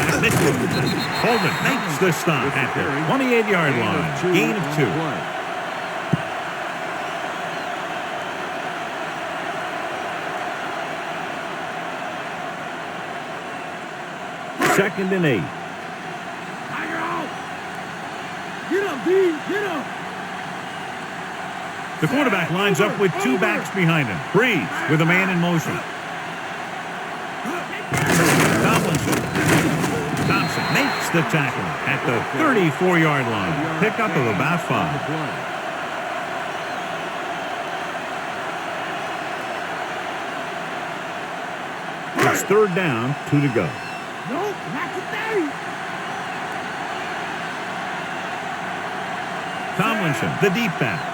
Holden makes the stop at the 28-yard line. Gain of 2. Second and 8. Tiger out. Get up, D. Get up. The quarterback lines up with 2 backs behind him. Breeze with a man in motion. Thompson makes the tackle at the 34-yard line. Pickup of about 5. It's 3rd down, 2 to go. Nope, not today. Tomlinson, the deep back.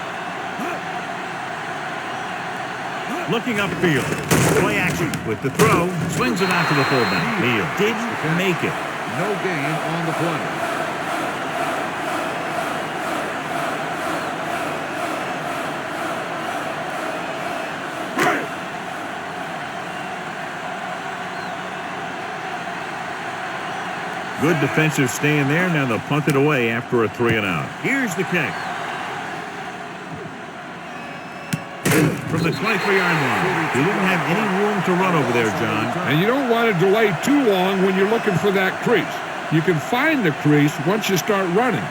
Looking upfield. Play action with the throw. Swings it out to the fullback. Neal didn't make it. No gain on the play. Good defensive stand there. Now they'll punt it away after a 3-and-out. Here's the kick. From the 23-yard line. He didn't have any room to run over there, John. And you don't want to delay too long when you're looking for that crease. You can find the crease once you start running.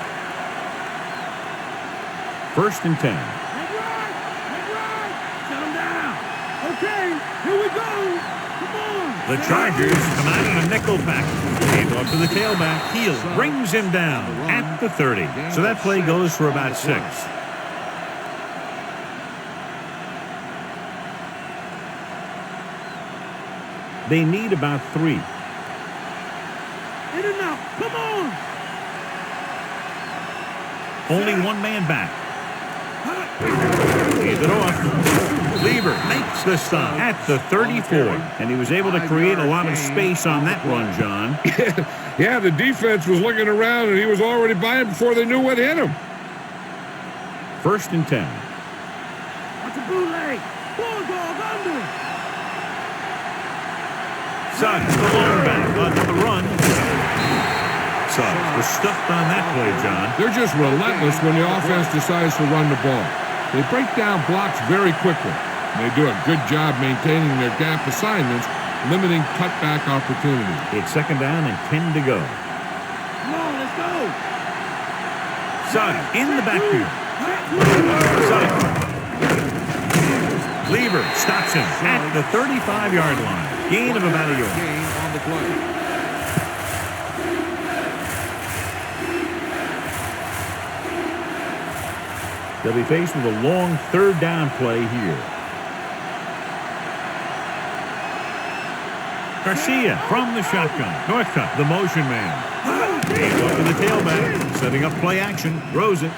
1st and 10. Make right. Shut him down. Okay, here we go. Come on. The Chargers come out in a nickel package. Hand off to the tailback. Heel brings him down at the 30. So that play goes for about 6. They need about 3. In and out. Come on. Only one man back. Hand it off. Lieber makes the stop at the 34. And he was able to create a lot of space on that run, John. Yeah, the defense was looking around, and he was already by it before they knew what hit him. 1st and 10. That's a bootleg. Bulldog under. Suggs, the lone back, on the run. Suggs was stuffed on that play, John. They're just relentless when the offense decides to run the ball. They break down blocks very quickly. They do a good job maintaining their gap assignments, limiting cutback opportunities. It's 2nd down and 10 to go. Come on, let's go. Suggs in the backfield. Suggs. Lieber stops him at the 35-yard line. Gain of about a yard. Gain on the play. They'll be faced with a long 3rd down play here. Garcia from the shotgun. Northcutt, the motion man. Hands off to the tailback. Setting up play action. Throws it.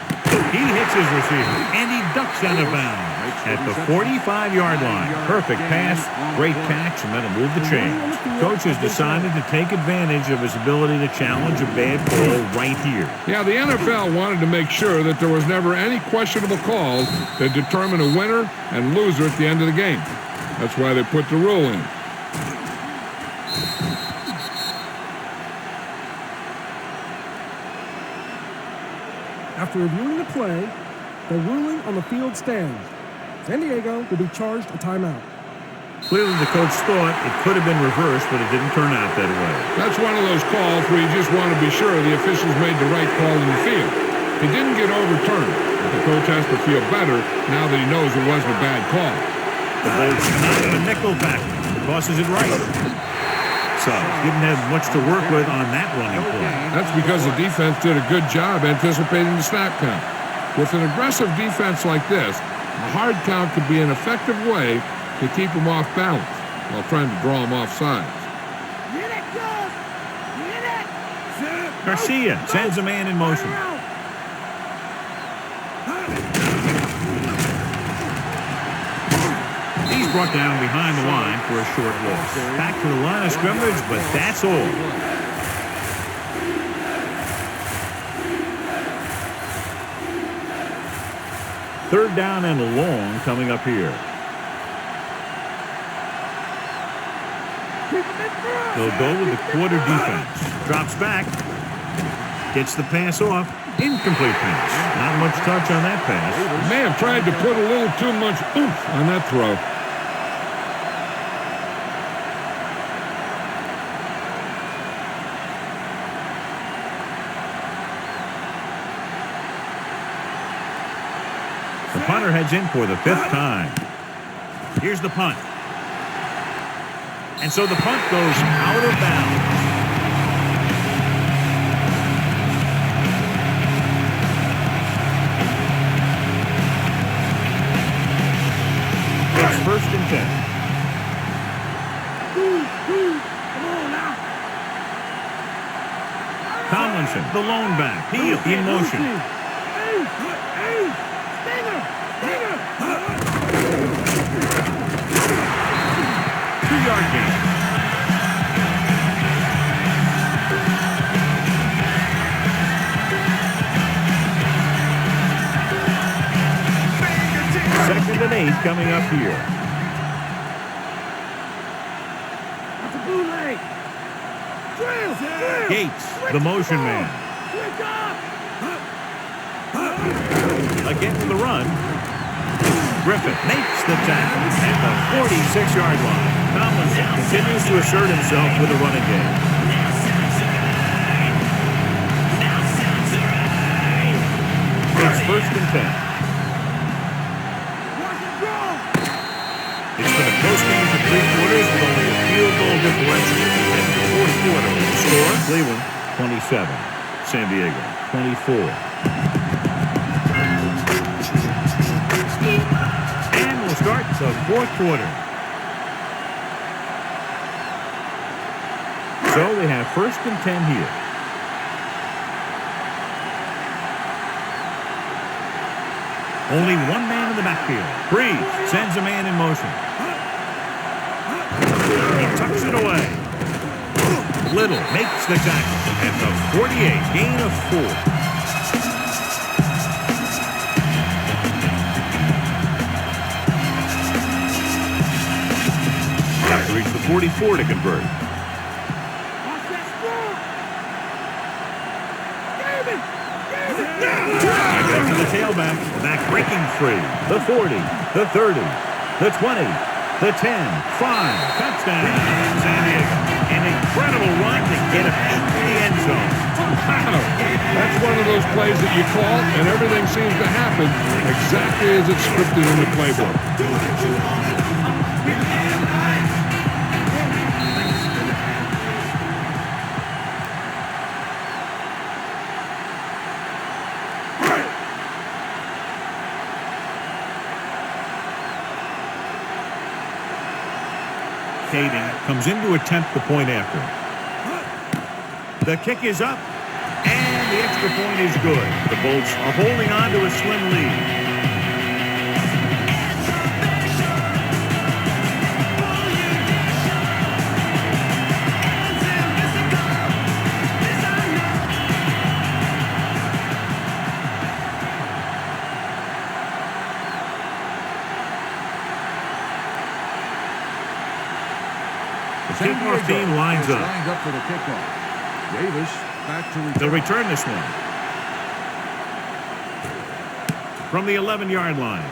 He hits his receiver. And he ducks out of bounds at the 45-yard line. Perfect pass. Great catch, and that'll move the chains. Coach has decided to take advantage of his ability to challenge a bad call right here. Yeah, the NFL wanted to make sure that there was never any questionable calls that determine a winner and loser at the end of the game. That's why they put the rule in. After reviewing the play, the ruling on the field stands. San Diego will be charged a timeout. Clearly the coach thought it could have been reversed, but it didn't turn out that way. That's one of those calls where you just want to be sure the officials made the right call in the field. It didn't get overturned, but the coach has to feel better now that he knows it wasn't a bad call. The Bolts not a nickel back. Tosses it right. Suggs didn't have much to work with on that running play. That's because the defense did a good job anticipating the snap count. With an aggressive defense like this, a hard count could be an effective way to keep them off balance while trying to draw them off sides. Garcia sends a man in motion. He's brought down behind the line for a short loss. Back to the line of scrimmage, but that's all. Third down and long coming up here. They'll go with the quarter defense. Drops back. Gets the pass off. Incomplete pass. Not much touch on that pass. May have tried to put a little too much oomph on that throw. The punter heads in for the 5th time. Here's the punt. And so the punt goes out of bounds. It's 1st and 10. Come on now. Tomlinson, the lone back. Heel in motion. Yard gain. Second and 8 coming up here. That's a bootleg. Drill. Gates, the motion man. Again with the run. Griffin makes the tackle at the 46-yard line. Tomlinson continues to assert himself with a running game. It's 1st and 10. It's been a close game for 3 quarters with only a field goal differential at the end of the 4th quarter. The score, Cleveland 27, San Diego 24. And we'll start the 4th quarter. So they have 1st and 10 here. Only one man in the backfield. Breeze sends a man in motion. He tucks it away. Little makes the tackle at the 48, gain of 4. Have to reach the 44 to convert. Back to the tailback. Back breaking free. The 40, the 30, the 20, the 10, 5. Touchdown, San Diego. An incredible run to get him into the end zone. Wow. That's one of those plays that you call, and everything seems to happen exactly as it's scripted in the playbook. Comes in to attempt the point after. The kick is up, and the extra point is good. The Bolts are holding on to a slim lead. The kickoff team lines up. Lined up for the kickoff. Davis back to return. They'll return this one. From the 11-yard line.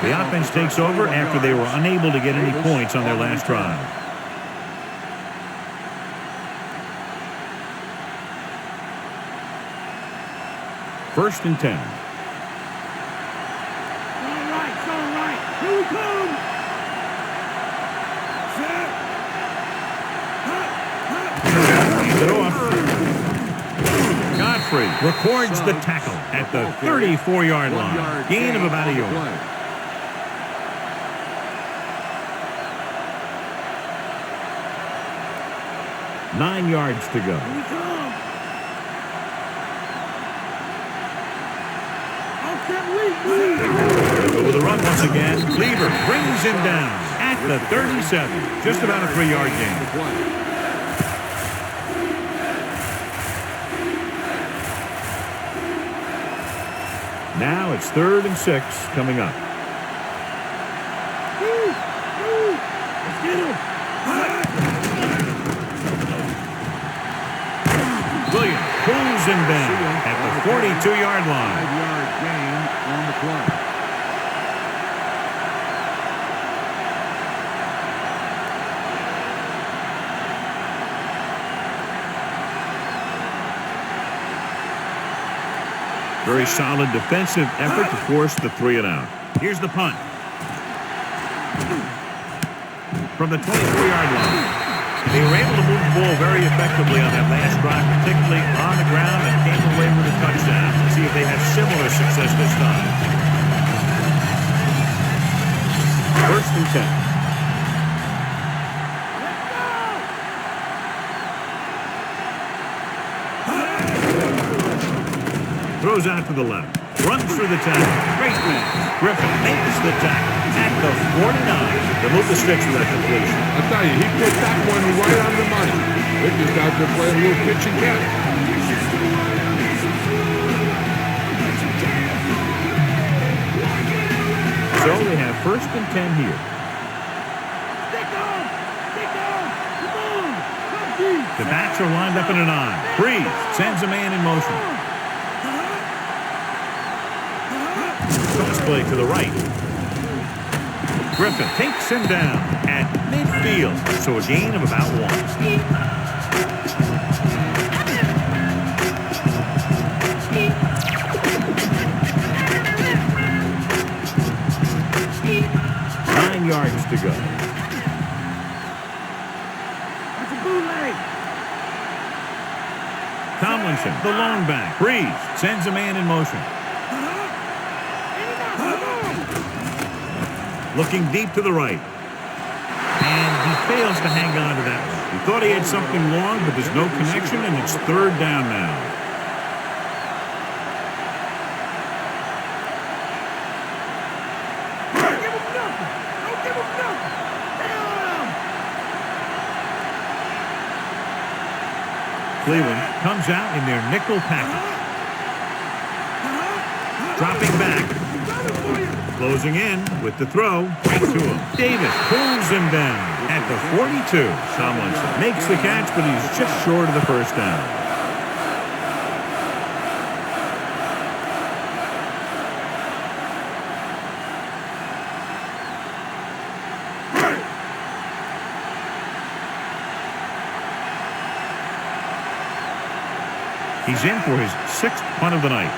The offense takes over after they were unable to get any points on their last drive. First and 10. All right. Here we come. It off. Godfrey records the tackle at the 34-yard line. Gain of about a yard. 9 yards to go. Here we come. Go with the run once again. Cleaver brings him down at the 37. Just about a 3-yard gain. Now it's 3rd and 6 coming up. Let's get him. Williams pulls him down at the 42-yard line. 5-yard gain on the play. Very solid defensive effort to force the 3-and-out. Here's the punt. From the 24-yard line. They were able to move the ball very effectively on that last drive, particularly on the ground, and came away with a touchdown. Let's see if they have similar success this time. First and 10. Throws out to the left. Runs through the tackle. Great pass. Griffin makes the tackle at the 49. They move the sticks with that completion. I'll tell you, he put that one right on the money. They're just out there playing a little pitch and catch. So they have first and 10 here. Stick on. Come on. Come deep. The backs are lined up in an I. Breeze sends a man in motion. Toss play to the right. Griffin takes him down at midfield. So a gain of about 1. 9 yards to go. That's a bootleg. Tomlinson, the long back. Breeze sends a man in motion. Looking deep to the right. And he fails to hang on to that one. He thought he had something long, but there's no connection, and it's 3rd down now. Cleveland comes out in their nickel package. Dropping back. Closing in with the throw. Right to him. Davis pulls him down at the 42. Tomlinson makes the catch, but he's just short of the first down. He's in for his 6th punt of the night.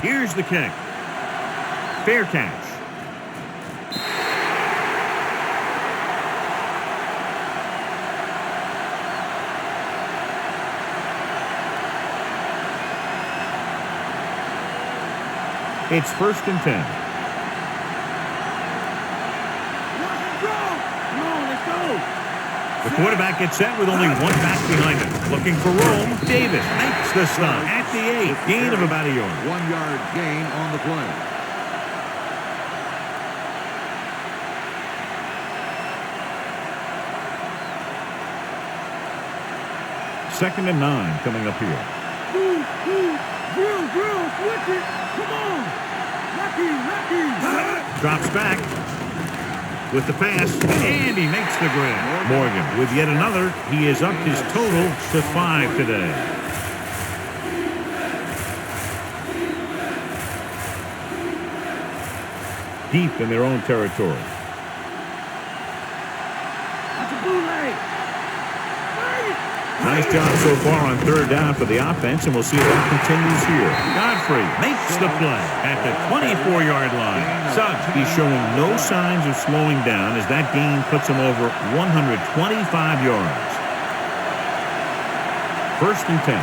Here's the kick. Fair catch. It's 1st and 10. The quarterback gets set with only one back behind him. Looking for room. Davis makes the stop at the 8. Gain of about a yard. 1 yard gain on the play. Second and 9 coming up here. Drill, switch it. Come on. Lucky. Drops back with the pass, and he makes the grab. Morgan with yet another. He has upped his total to 5 today. Deep in their own territory. Nice job so far on 3rd down for the offense, and we'll see if that continues here. Godfrey makes the play at the 24-yard line. Suggs, he's showing no signs of slowing down as that gain puts him over 125 yards. 1st and 10.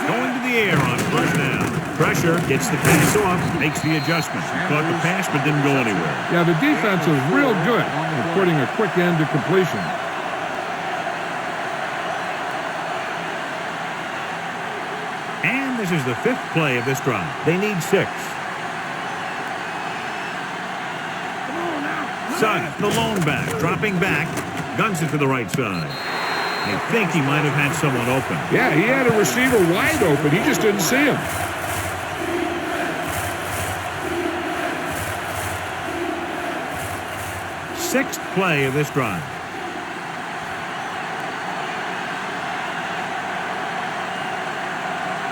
Going to the air on 1st down. Pressure, gets the pass off, makes the adjustment. Caught the pass but didn't go anywhere. Yeah, the defense is real good at putting a quick end to completion. And this is the 5th play of this drive. They need 6. Suggs, the lone back, dropping back, guns it to the right side. I think he might have had someone open. Yeah, he had a receiver wide open. He just didn't see him. 6th play of this drive.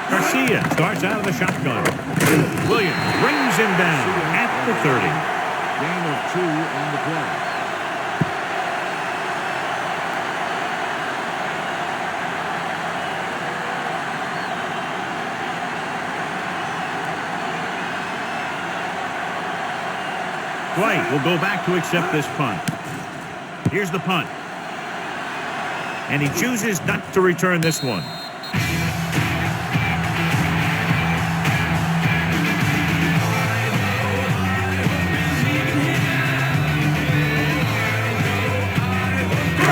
Garcia starts out of the shotgun. Williams brings him down at the 30. Gain of 2 on the play. White will go back to accept this punt. Here's the punt. And he chooses not to return this one.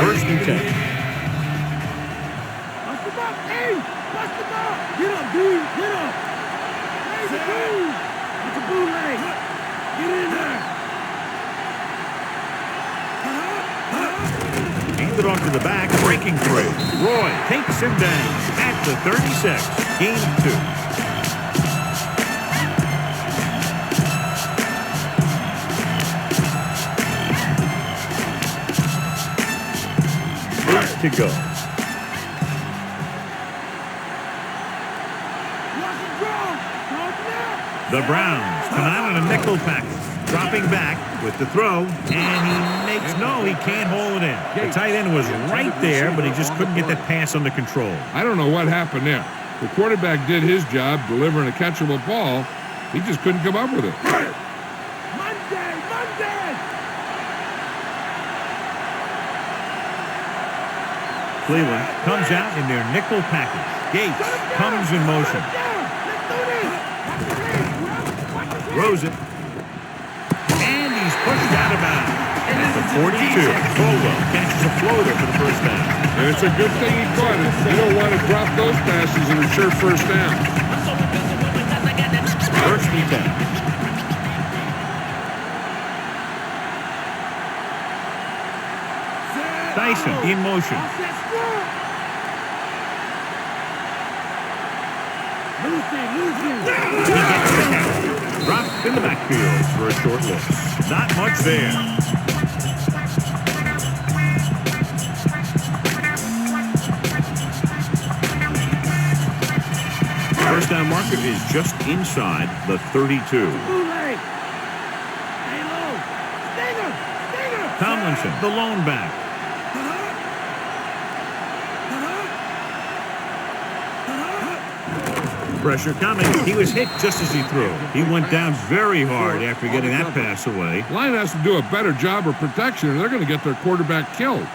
First and 10. Bust him up, hey! Bust him up! Get up, dude! Get up! Hey, the dude! It's a bootleg! Get in there! Hand it off to the back, breaking free. Roy takes him down at the 36. Gain of 2. To go. The Browns come out in a nickel package, dropping back with the throw, and he makes he can't hold it in. The tight end was right there, but he just couldn't get that pass under control. I don't know what happened there. The quarterback did his job delivering a catchable ball. He just couldn't come up with it. Monday! Cleveland comes out in their nickel package. Gates comes in motion. Throws it. And he's pushed out of bounds. At the 42. Caldwell catches a floater for the first down. And it's a good thing he caught it. You don't want to drop those passes and ensure first down. First and 10. Tyson in motion. Dropped in the backfield for a short loss. Not much there. First down marker is just inside the 32. Tomlinson, the lone back. Pressure coming. He was hit just as he threw. He went down very hard after getting that pass away. Line has to do a better job of protection, or they're going to get their quarterback killed.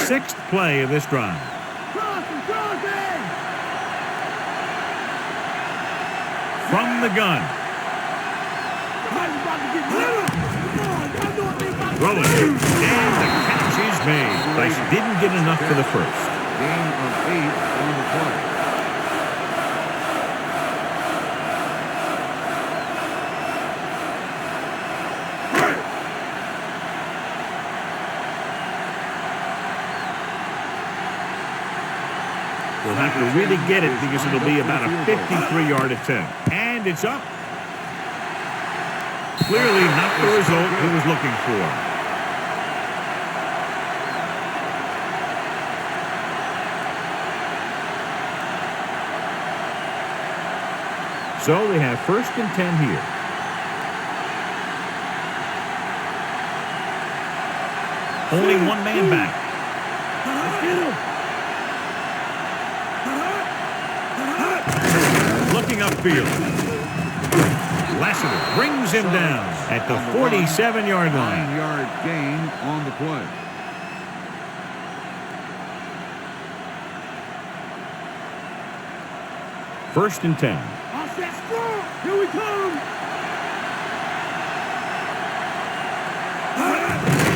Sixth play of this drive. From the gun. Throwing. And the catch is made. Tyson didn't get enough for the first. Gain of 8 on the play. We'll have to really get it because it'll be about a 53-yard attempt. And it's up. Clearly not the result he was looking for. So we have 1st and 10 here. Only one man back. Looking upfield. Lassiter brings him down at the 47-yard line. 9-yard gain on the play. First and 10. Here we come!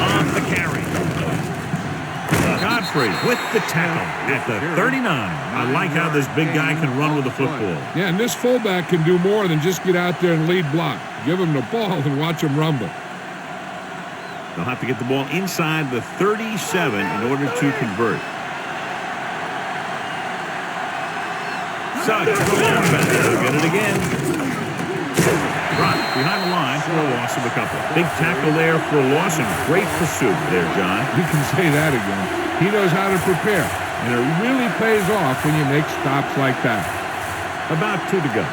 On the carry. Godfrey with the tackle at the 39. I like how this big guy can run with the football. Yeah, and this fullback can do more than just get out there and lead block. Give him the ball and watch him rumble. They'll have to get the ball inside the 37 in order to convert. Suggs, the long back. They'll get it again. Right behind the line for a loss of a couple. Big tackle there for a loss and great pursuit there, John. You can say that again. He knows how to prepare, and it really pays off when you make stops like that. About 2 to go.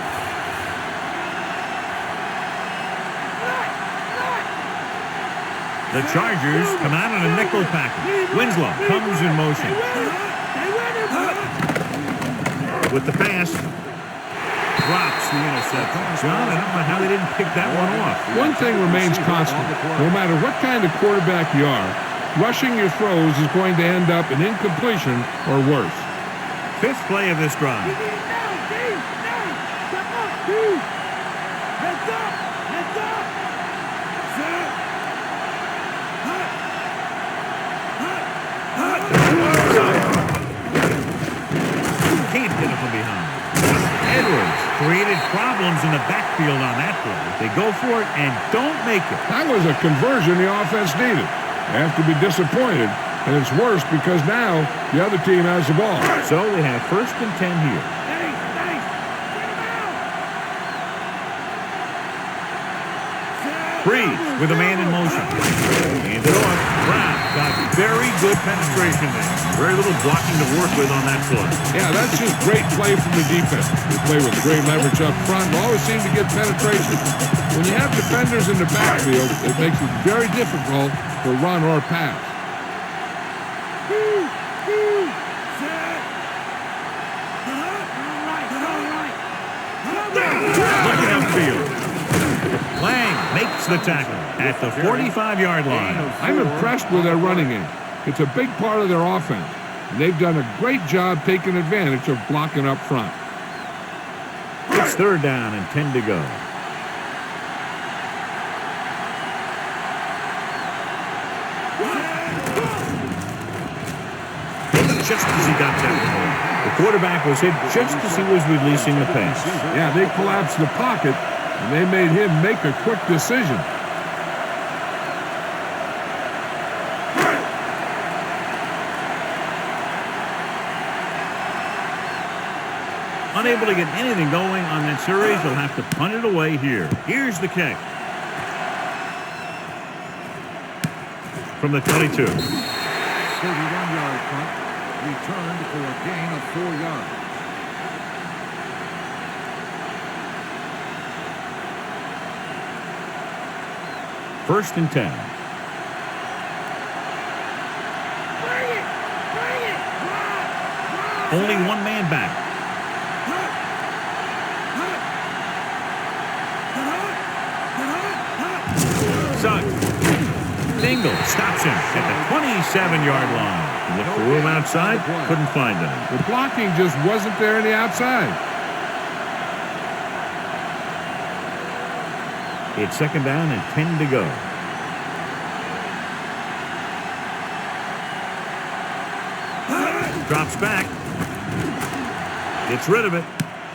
The Chargers come out on a nickel package. Winslow comes in motion. With the pass, drops the interception. John, I don't know how they didn't pick that one off. One thing remains constant. No matter what kind of quarterback you are, rushing your throws is going to end up in incompletion or worse. 5th play of this drive. Can't get it from behind. Edwards created problems in the backfield on that play. They go for it and don't make it. That was a conversion the offense needed. They have to be disappointed, and it's worse because now the other team has the ball. So they have 1st and 10 here. Breeze with a man in motion. Hand it off. Brown got very good penetration there. Very little blocking to work with on that play. Yeah, that's just great play from the defense. They play with great leverage up front and always seem to get penetration. When you have defenders in the backfield, it makes it very difficult to run or pass. Looking upfield. Lang makes the tackle at the 45-yard line. I'm impressed with their running game. It's a big part of their offense. And they've done a great job taking advantage of blocking up front. It's 3rd down and 10 to go. Just as he got that one, the quarterback was hit just as he was releasing the pass. Yeah, they collapsed the pocket, and they made him make a quick decision. Unable to get anything going on that series, they'll have to punt it away here. Here's the kick. From the 22. 31-yard punt. Returned for a gain of 4 yards. First and 10. Only one man back. Suggs. Dingle stops him at the 27-yard line. He looked for room outside, couldn't find him. The blocking just wasn't there on the outside. It's second down and 10 to go. Drops back. Gets rid of it.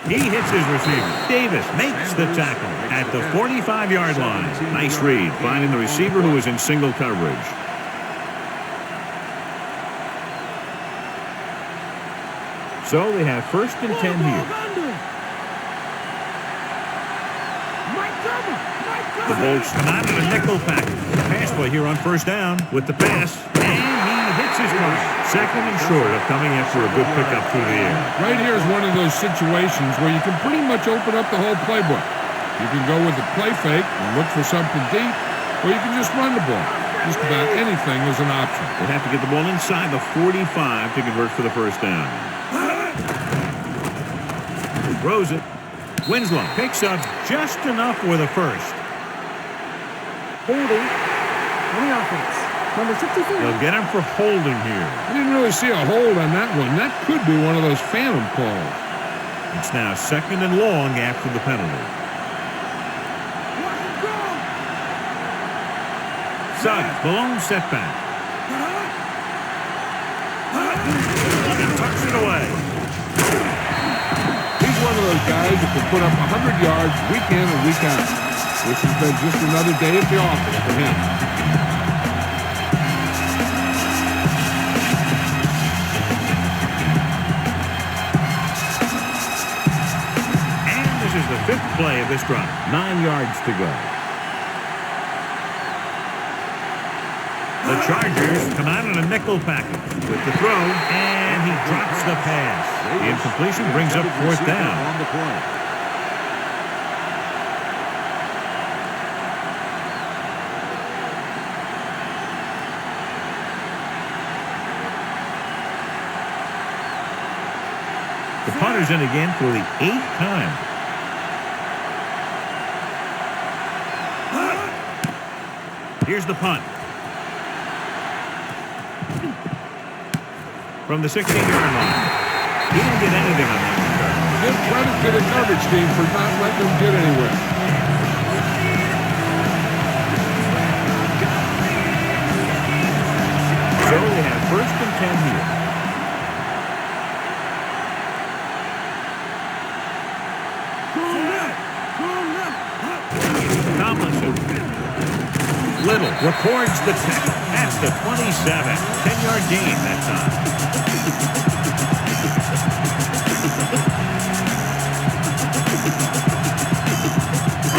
He hits his receiver. Davis makes the tackle at the 45-yard line. Nice read, finding the receiver who was in single coverage. So they have first and 10 here. The Bolts come out in a nickel package. Pass play here on first down with the pass. And he hits his mark. Second and short of coming after a good pickup through the air. Right here is one of those situations where you can pretty much open up the whole playbook. You can go with the play fake and look for something deep, or you can just run the ball. Just about anything is an option. They have to get the ball inside the 45 to convert for the first down. Throws it. Winslow picks up just enough for the first. Holding on the offense. Number 64. They'll get him for holding here. I didn't really see a hold on that one. That could be one of those phantom calls. It's now second and long after the penalty. Suggs, the lone setback. And tucks it away. He's one of those guys who can put up 100 yards week in and week out. This has been just another day at the office for him. And this is the fifth play of this drive. 9 yards to go. The Chargers come out in a nickel package with the throw, and he drops the pass. The incompletion brings up fourth down. On the play. The punter's in again for the 8th time. Here's the punt. From the 16-yard line. He didn't get anything on that one. Give credit to the coverage team for not letting them get anywhere. So they have first and 10 here. Tomlinson. Little records the tackle at the 27. 10-yard gain that time.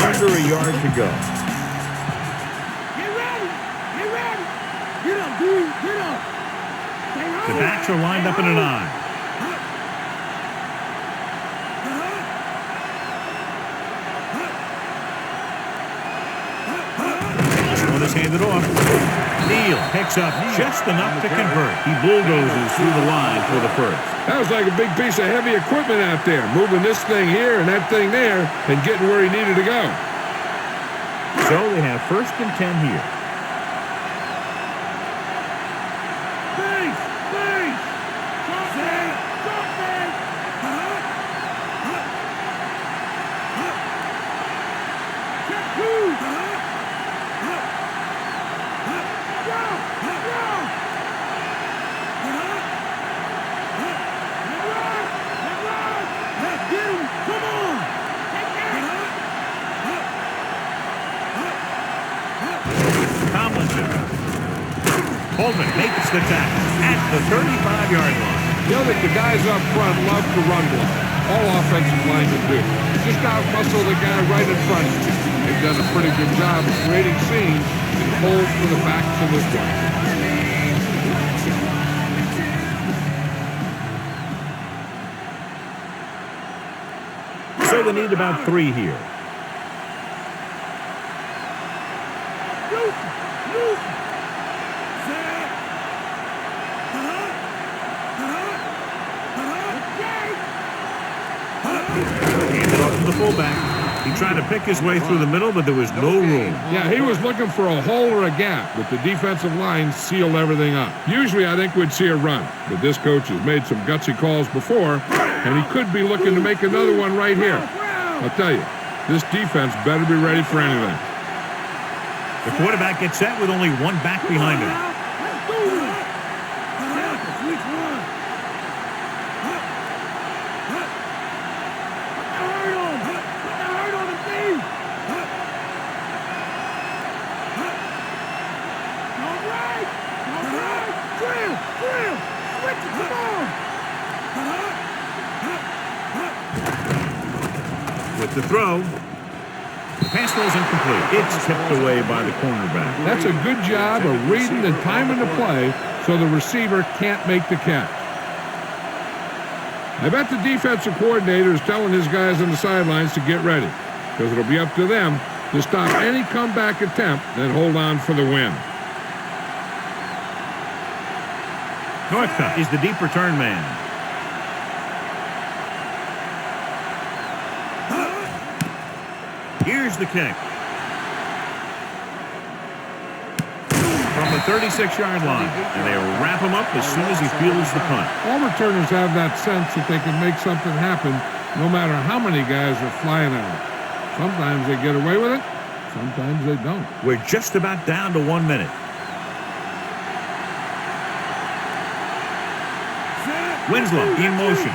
Under a yard to go. Get ready! Get ready! Get up, dude! Get up! The backs are lined up in an eye. Handed off. Neal picks up just enough to convert. He bulldozes through the line for the first. That was like a big piece of heavy equipment out there, moving this thing here and that thing there and getting where he needed to go. So they have first and 10 here. Coleman makes the tackle at the 35-yard line. You know that the guys up front love to run block. all offensive linemen do. Just out-muscle the guy right in front of you. They've done a pretty good job of creating seams and holes for the backs in this one. So they need about 3 here. Handed off to the fullback. He tried to pick his way through the middle, but there was no room. Yeah, he was looking for a hole or a gap, but the defensive line sealed everything up. Usually I think we'd see a run, but this coach has made some gutsy calls before, and he could be looking to make another one right here. I'll tell you, this defense better be ready for anything. The quarterback gets set with only one back behind him. With the throw, the pass throw is incomplete. It's tipped away by the cornerback. That's a good job of reading and timing the play so the receiver can't make the catch. I bet the defensive coordinator is telling his guys on the sidelines to get ready, because it'll be up to them to stop any comeback attempt and hold on for the win. Northcutt is the deep return man. Here's the kick. From the 36-yard line, and they wrap him up as soon as he fields the punt. All returners have that sense that they can make something happen no matter how many guys are flying at them. Sometimes they get away with it, sometimes they don't. We're just about down to 1 minute. Winslow in motion.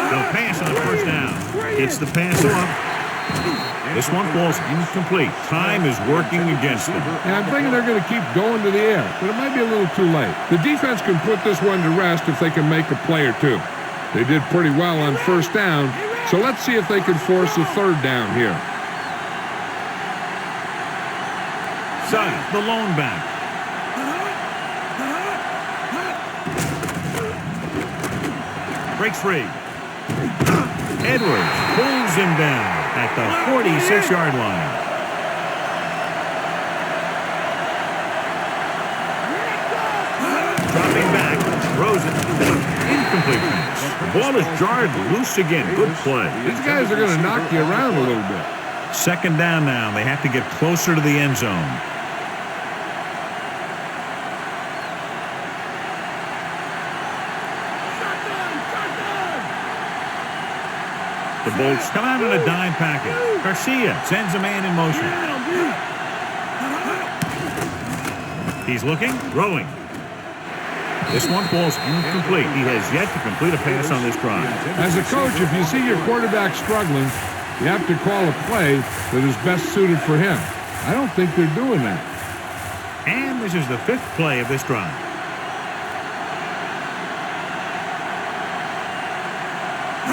No pass on first down. It's the pass off. This one falls incomplete. Time is working against them. And I'm thinking they're going to keep going to the air, but it might be a little too late. The defense can put this one to rest if they can make a play or two. They did pretty well on first down, so let's see if they can force a third down here. Suggs, the lone back. Breaks free. Edwards pulls him down at the 46-yard line. Dropping back, throws it. Incomplete pass. The ball is jarred loose again. Good play. These guys are going to knock you around a little bit. Second down now. They have to get closer to the end zone. The Bolts come out in a dime package. Garcia sends a man in motion. He's looking, throwing. This one falls incomplete. He has yet to complete a pass on this drive. As a coach, if you see your quarterback struggling, you have to call a play that is best suited for him. I don't think they're doing that. And this is the 5th play of this drive.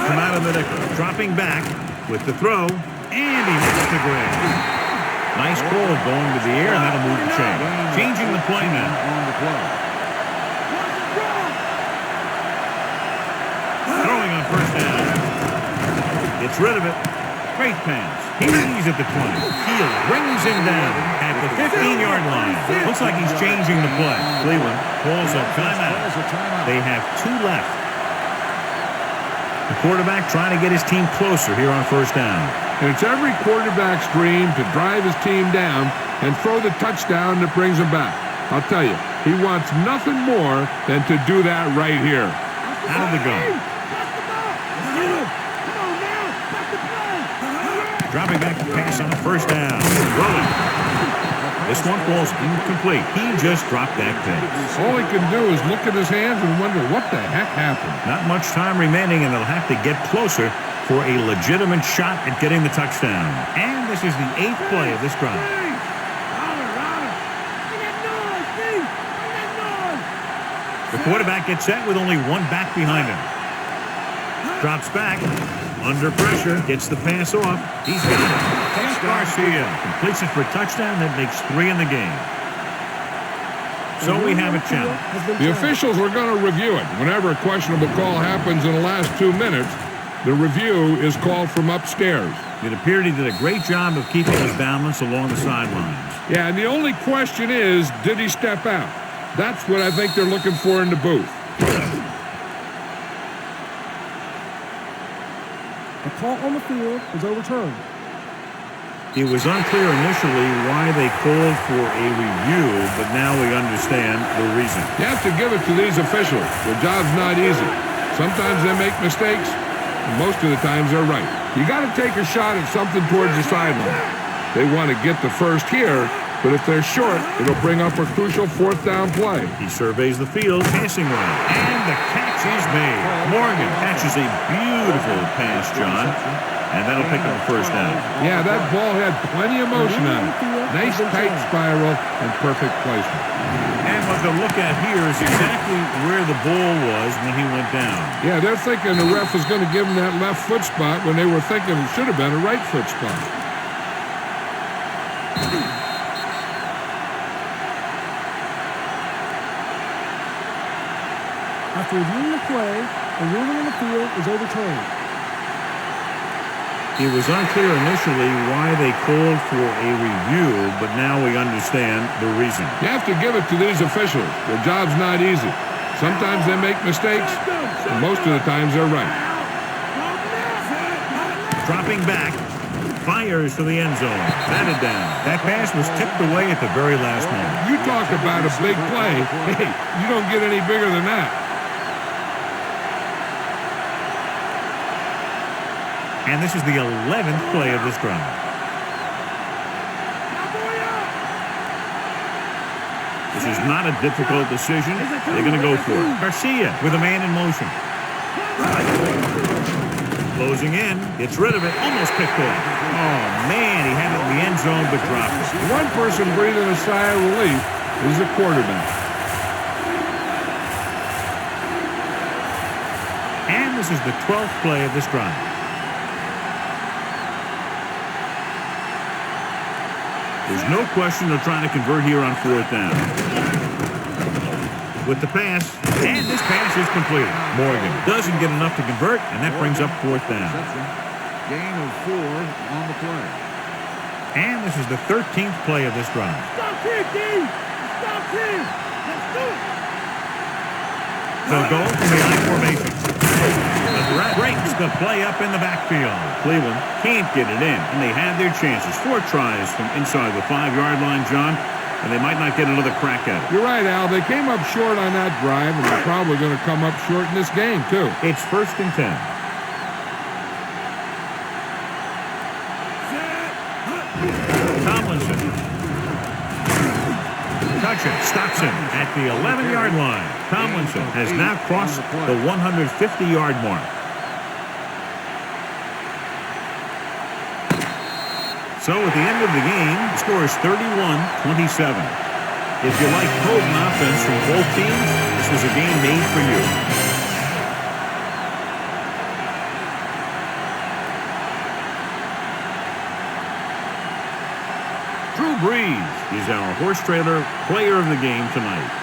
Come out of the nickel, dropping back with the throw, and he makes the grab. Nice ball going to the air, and that'll move the chain. Changing the play now. Throwing on first down. Gets rid of it. Great pass. He's at the 20. Heel brings him down at the 15-yard line. Looks like he's changing the play. Cleveland calls a timeout. They have 2 left. The quarterback trying to get his team closer here on first down. And it's every quarterback's dream to drive his team down and throw the touchdown that brings him back. I'll tell you, he wants nothing more than to do that right here. Out of the gun. Dropping back to pass on first down. Rolling. This one falls incomplete. He just dropped that pass. All he can do is look at his hands and wonder what the heck happened. Not much time remaining, and they'll have to get closer for a legitimate shot at getting the touchdown. And this is the 8th play of this drive. The quarterback gets set with only one back behind him. Drops back. Under pressure. Gets the pass off. He's got it. Garcia completes it for a touchdown. That makes 3 in the game. So we have a challenge. The officials are going to review it. Whenever a questionable call happens in the last 2 minutes, the review is called from upstairs. It appeared he did a great job of keeping his balance along the sidelines. Yeah, and the only question is, did he step out? That's what I think they're looking for in the booth. The call on the field is overturned. It was unclear initially why they called for a review, but now we understand the reason. You have to give it to these officials. Their job's not easy. Sometimes they make mistakes, and most of the times they're right. You got to take a shot at something towards the sideline. They want to get the first here, but if they're short, it'll bring up a crucial 4th down play. He surveys the field, passing route, and the catch is made. Morgan catches a beautiful pass, John, and that'll pick up the first down. Yeah, that ball had plenty of motion on it. Nice tight spiral and perfect placement. And what they'll look at here is exactly where the ball was when he went down. Yeah, they're thinking the ref was going to give him that left foot spot when they were thinking it should have been a right foot spot. After reviewing the play, the ruling on the field is overturned. It was unclear initially why they called for a review, but now we understand the reason. You have to give it to these officials. Their job's not easy. Sometimes they make mistakes, and most of the times they're right. Dropping back, fires to the end zone. Batted down. That pass was tipped away at the very last moment. You talk about a big play. Hey, you don't get any bigger than that. And this is the 11th play of this drive. This is not a difficult decision. They're going to go for it. Garcia with a man in motion. Closing in. Gets rid of it. Almost picked off. Oh, man. He had it in the end zone but dropped it. One person breathing a sigh of relief is the quarterback. And this is the 12th play of this drive. There's no question they're trying to convert here on 4th down. With the pass, and this pass is completed. Morgan doesn't get enough to convert, and that brings up 4th down. Gain of 4 on the play. And this is the 13th play of this drive. Stop here, D! Stop here! Let's do it! They'll go from the I formation. The threat breaks the play up in the backfield. Cleveland can't get it in, and they had their chances. 4 tries from inside the 5-yard line, John, and they might not get another crack at it. You're right, Al. They came up short on that drive, and they're probably going to come up short in this game, too. It's 1st and 10. Tomlinson. Touch him. Stops him at the 11-yard line. Tomlinson has now crossed the 150-yard mark. So at the end of the game, the score is 31-27. If you like potent offense from both teams, this was a game made for you. Drew Brees is our horse trailer player of the game tonight.